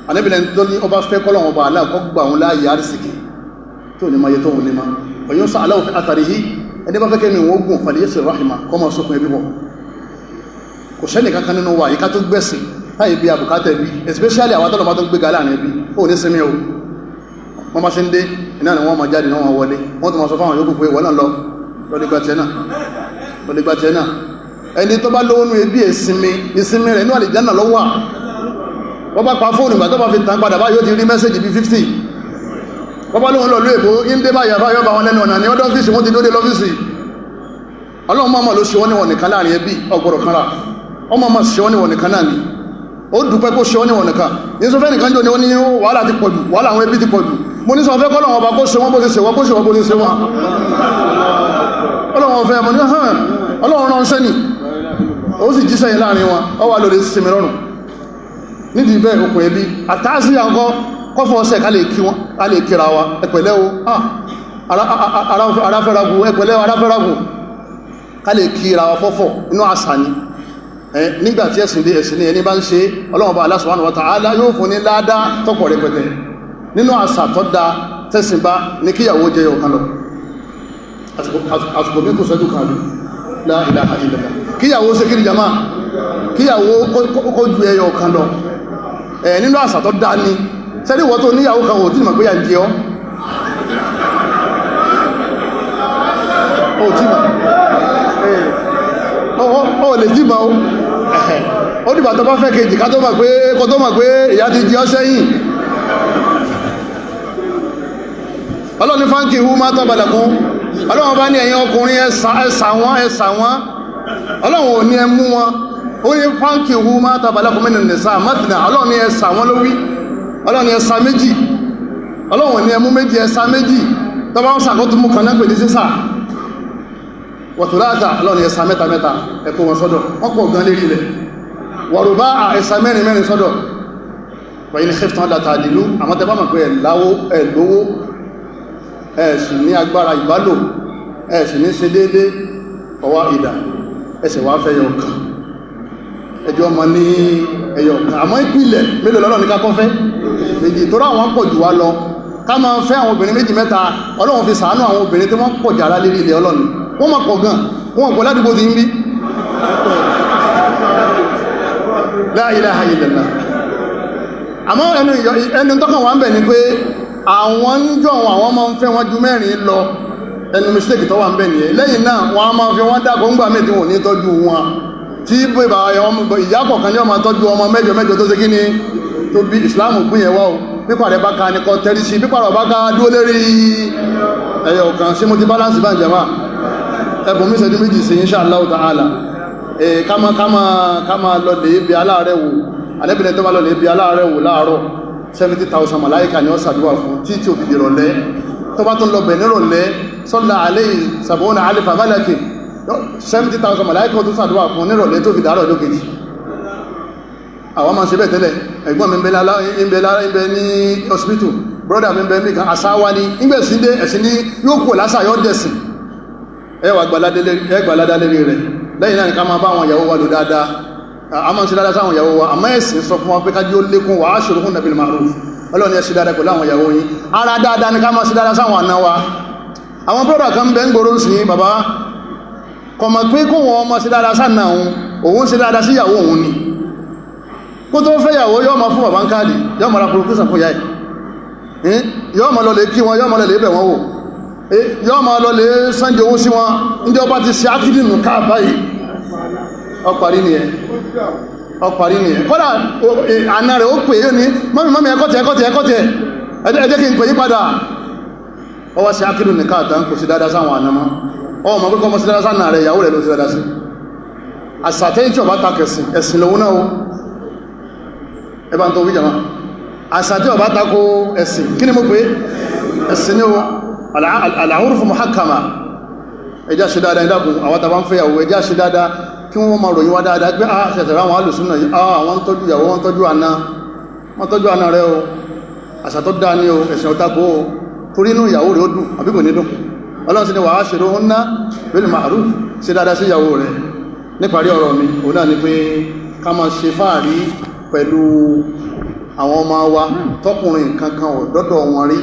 B: anẹ́bìnrin tó ní ọba fẹ́ kọ́lọ̀ ọba aláàkọ́ gbà wọn láàyè àrísìkì tó ní mayẹ tó wọn ní ma ọ̀yọ́ sọ aláwọ̀ fi àtàríhí ẹni bá fẹ́kẹ́ mi wọ́n gùn fàlẹ́yẹsì rahima kọ́ ma sókun ẹbí bọ̀ kò sẹ́ni kankan nínú wa ìká tó gbẹ̀sìn táyì bí abùkátà ẹbí especially àwọn tọ́lọ̀ bá tó gbé galá ní ẹbí ó ní sinmi o wọ́n bá ṣe ń dé iná ni wọ́n ma jáde náà wọ́n wọlé wọ́n tó ma sọ fáwọn yòókù pé wọ́n náà lọ lọ́dígbà tiẹ̀ náà ẹni tó bá lówó nú ẹbí ìsinmi rẹ̀ inú àlìjánnà ló wà wọ́n bá pa fóònù ìgbà tó bá fi tàn padà bá yóò ti rí mẹ́sẹ̀jì bí 50 wọ́n bá lóhun lọ lú èbó ìndé bá yàbá yọba wọn lẹ́nu ọ̀nà ní ọdọ́ ọ́fíìsì wọ́n ti dóde lọ́fíìsì ọlọ́run máa ló ṣe wọ́n níwọ̀n nìkan láàrin ẹbí ọgbọ̀rọ̀ kan rà ọmọ máa ṣe wọ́n níwọ̀n nìkan náà ni ó dúpẹ́ kó ṣe wọ́n níwọ̀n nìkan ní sọ fẹ́ nìkan jò ní ó ní wàhálà ti pọ̀jù wàhálà àwọn ẹbí ti pọ̀jù mo ní sọ fẹ́ kọ́lọ́run ọba kó ṣe wọ́n bó ṣe ṣe wọ́n kó ṣe wọ́n bó ṣe ṣe wọ́n ọlọ́run ọ̀fẹ́ mọ̀ ní hàn ọlọ́run rán sẹ́ni ó sì jíṣẹ́ yìí láàrin wọn ọ wà lórí sinmi rọrùn nídìí bẹ́ẹ̀ okùn ẹbí àtàásí àkọ́ kọ́fọ́ ọ̀sẹ̀ ká lè kí wọn ká lè kíra wa ẹ̀pẹ̀lẹ́ o aráfẹ́ragun ẹ̀pẹ̀lẹ́ aráfẹ́ragun ká lè kíra wa fọ́fọ́ inú àṣà ni nígbàtí ẹ̀sìn dé ẹ̀sìn ní ẹni bá ń ṣe Ọlọ́run bá Allah subhanahu wa ta'ala yóò fún ní ládá tọ́pọ̀ rẹpẹtẹ nínú àṣà tó da tẹ́sìn bá ní kíyàwó jẹ ọ̀kan lọ àsìkò mi kò sẹ́jú kan rí la ilaha illallah kíyàwó ṣe kí ni jama kíyàwó kó ju ẹyọ ọ̀kan lọ nínú àṣà tó dá ní sẹ́rí wọ́n tó níyàwó kan ò tí mọ̀ pé yà ń jẹ ọ́ ò tí mọ̀ ó lè tí mọ̀ ó dìbà tó bá fẹ́ kejì ká tó mọ̀ pé ìyá ti jẹ ọ́ sẹ́yìn ọlọ́ni fáńkì hu má tọ́balẹ̀kún ọlọ́wọ́n bá ní ẹ̀yin ọkùnrin ẹ̀sà wọn ọlọ́wọ́n ò ní ẹmú wọn ó ní fáńkì hu má tọ́balẹ̀kún mẹ́rin nìsá mẹ́tìnà ọlọ́wọ́n ní ẹ̀sà wọn ló wí ọlọ́wọ́n ní ẹ̀sà méjì ọlọ́wọ́n ní ẹmú méjì ẹ̀sà méjì tọ́bá ń sàkótó mú kan náà pè ní sísà wọ̀tùláàtà ọlọ́wọ́n ní ẹ̀sà mẹ́ta ẹ̀kọ́ wọn sọ́dọ̀ wọ́n pọ̀ gan lérí ilẹ̀ wọ̀rùbá ẹ̀sà mẹ́rin sọ́dọ̀ wọ̀nyí ní khiftan látàdìlú àmọ́ tẹ́ bá mọ̀ pé ẹ̀ lówó ẹ̀sìn ní agbára ìbálò ẹ̀sìn ní ṣe déédé ọwá ìdá ẹsẹ̀ wá fẹ́ yọ kan ẹjọ́ ọmọ ní ẹyọ kan àmọ́ ìpìlẹ̀ mélòó lọ́lọ́ ní kákọ́ fẹ́ méjì tó ráwọn pọ̀ jù wá lọ ká máa fẹ́ àwọn obìnrin méjì mẹ́ta Ọlọ́run fi ṣàánú àwọn obìnrin tí wọ́n pọ̀ jàrá lérí ilẹ̀ Ọlọ́run wọ́n mọ̀ pọ̀ gan wọ́n pọ̀ ládùúgbò ti ń bí la ilaha illallah àmọ́ ẹnu tọ́kàn wà ń bẹ̀ ni pé àwọn ń jọ àwọn máa ń fẹ́ wọn ju mẹ́rin lọ ẹnu mistake tó wà ń bẹ̀ nìyẹn lẹ́yìn náà wọ́n á máa fi wọ́n dàgbọ́ ń gbà mí tí wọ́n ní tọ́jú wọn tí ìyá kọ̀ọ̀kan ní ọmọ tọ́jú ọmọ mẹ́jọ tó ṣe kí ni tó bí Islam gbìn yẹn wá o pípa rẹ̀ bá ka ní kọ́ tẹ́rí sí pípa rẹ̀ bá ka dúró lérí ẹyọ kan sí mo ti balance bá ń jẹ́ máa ẹbùn mi ṣẹ́jú méjì sí insha Allah ta'ala ká máa lọ lè bí aláàrẹ̀ wò alẹ́bìnrin tó bá lọ lè bí aláàrẹ̀ wò láàárọ̀ 70,000 màláíkà ni ó ṣàdúrà fún tí ò fi dìrọ̀ lẹ́ tó bá tún lọ bẹ̀ nírọ̀lẹ́ sọ́lá alayhi 70,000 malaki 70,000 màláíkà tó ṣàdúrà fún nírọ̀lẹ́ tó fi dárọ̀ lókèjì àwọn máa ṣe bẹ́ẹ̀ tẹ́lẹ̀ ẹ̀gbọ́n mi ń bẹ ní hospital brother mi ń bẹ ní kan àsáwá ní ìgbẹ̀síndé ẹ̀sìn ní yóò kú lásà yóò dẹ̀sìn ẹwà gbàládá lérí rẹ̀ lẹ́yìn náà ni ká máa bá àwọn ìyàwó wa lò dáadáa a máa ń ṣe dáadáa sáwọn ìyàwó wa àmọ́ ẹ̀sìn sọ fún wa pé kájí ó lékún wa ashiruhunna bil ma'ruf ọlọ́ni ẹ̀ṣì dáadáa pẹ̀lú àwọn ìyàwó yín ara dáadáa ní ká máa ṣe dáadáa sáwọn àna wa àwọn brọ́dà kan bẹ́ ń gbòrò sí bàbá kọmọ̀ pé kó wọn ọmọ ṣe dáadáa sáà òun ṣe dáadáa sí ìyàwó òun ni kó tó fẹ́ ìyàwó yọ́ ma fún bàbá ń káàdì yọ́ ma ra pòròkúsàn fún yáì yọ́ ma lọ lè kí wọn yọ́ ma lọ lè bẹ̀ wọn wò yọ́ ma lọ lè sánjẹ owó sí wọn ní ọba ti ṣe ákìdìnù káà báyìí ọparí nìyẹn kọ́dà àna rẹ̀ ó pè é ní mọ́mí ẹkọ́tẹ̀ ẹjẹ́ kí n pè yí padà ọ wá sí akídù ní káàtà kò sí dáadáa sáwọn ànámọ́ ọmọ pé kọmọ sí dáadáa sáà rẹ̀ ìyàwó rẹ̀ ló sí dáadáa sí àsàtẹ́yìn tí ọba takẹ̀sìn ẹ̀sìn lòun náà ẹbá ń tó wí jama àsàtẹ́ ọba takò ẹ̀sìn kí ni mo pé ẹ̀sìn ní o al-urfu muhakkama ẹjá ṣe dáadáa ìdákun àwọn tàbá ń fẹ́ ìyàwó ẹjá ṣe dáadáa kí wọ́n máa ròyìn wá dáadáa pé ṣẹ̀ṣẹ̀ ráwọn alùsùnà yìí wọ́n tọ́jú ìyàwó wọ́n tọ́jú àna rẹ̀ o àsàtọ́ dáa ní o ẹ̀sìn ọ̀tàkó o torí inú ìyàwó rẹ̀ ó dùn àbí kò ní dùn ọlọ́run sí ni wàá ṣe lóhun ná bil ma'ruf ṣe dáadáa sí ìyàwó rẹ̀ níparí ọ̀rọ̀ mi òun náà ni pé ká máa ṣe fáàrí pẹ̀lú àwọn ọmọ wa tọkùnrin kankan ò dọ́dọ̀ wọn rí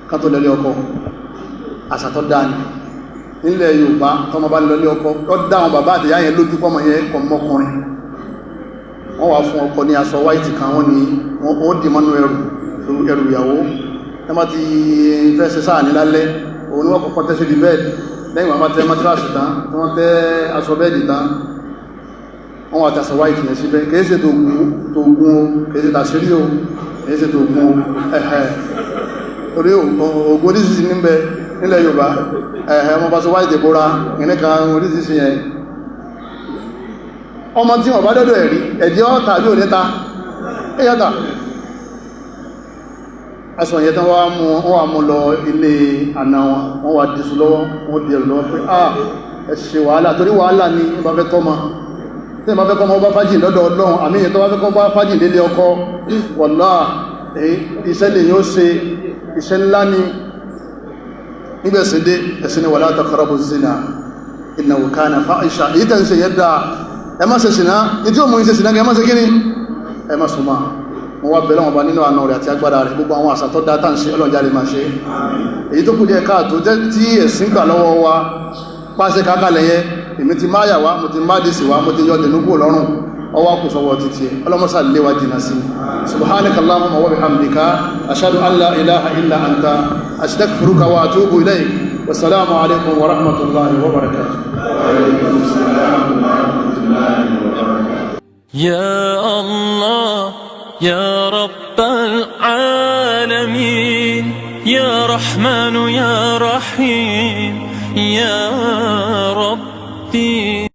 B: ká tó lọlé ọkọ àsàtọ́ dáa ni nílẹ̀ Yorùbá tọmọ bá lọlé ọkọ tó dá àwọn bàbá àtìyá yẹn lójú pọ́mọ yẹn kọ mọ́kùnrin wọ́n wá fún ọkọ ní aṣọ wáìtì kan wọ́n ní wọ́n dì mọ́nú ẹrù ìyàwó ẹ má ti fẹ́ ṣe sáà ní lálẹ́ òun ni wọ́n kọ́kọ́ tẹ́ sí di bẹ́ẹ̀dì lẹ́yìn wọ́n bá tẹ́ mátíráàsì tán tí wọ́n tẹ́ aṣọ bẹ́ẹ̀dì tán wọ́n wá tàṣọ wáìtì yẹn síbẹ̀ kìí ṣe tó gún o kìí ṣe tàṣírí o kìí ṣe tó gún o torí ògùn oríṣiríṣi níbẹ̀ nílẹ̀ Yorùbá wọ́n bá ṣọ wáìtì bóra ìníkan oríṣiríṣi yẹn ọmọ tí wọ́n bá dọ́dọ̀ ẹ̀rí ẹ̀jẹ́ ọ̀tà bí òníta ẹ̀yọ́ta aṣọ ìyẹn tán wọ́n wà mú lọ ilé àna wọn wà dìsù lọ́wọ́ wọ́n di ẹ̀rù lọ́wọ́ pé ẹ ṣe wàhálà torí wàhálà ní ìbá fẹ́ tọ́mọ tí ìbá fẹ́ kọ́ ọba fájì lọ́dọ̀ Ọlọ́run àmì ìyẹn tó bá fẹ́ kọ́ ọba fájì lélé ọkọ wọ̀lá iṣẹ́ lè yóò ṣe iṣẹ́ ńlá ní nígbẹ̀síndé ẹ̀sìn ni wala taqrabu zina innahu kana fahisha èyí tẹ́ ń ṣe yẹ́ dáa ẹ má ṣe ṣìná ní tí ó mú ìṣe ṣìná ẹ má ṣe kíní ẹ má súnmọ́ wọn wá bẹ̀rẹ̀ wọn bá nínú àna rẹ̀ àti agbára rẹ̀ gbogbo àwọn àṣà tó dá tàn ṣe ọlọ́jà lè máa ṣe èyí tó kù díẹ̀ káàtó jẹ́ tí ẹ̀sìn gbà lọ́wọ́ wa pàṣẹ kákàlẹ̀ yẹ èmi ti máa yà wá mo ti má dìsì wá mo ti yọ dẹ̀núgbò lọ́rùn ọwá kù sọwọ́ títí ọlọ́mọsà léwà jìnà sí subhanaka allahumma wa bihamdika ashhadu an la ilaha illa anta astaghfiruka wa atubu ilayk wassalamu alaikum wa rahmatullahi wa barakatuh
A: يا الله يا رب العالمين يا رحمن يا رحيم يا ربي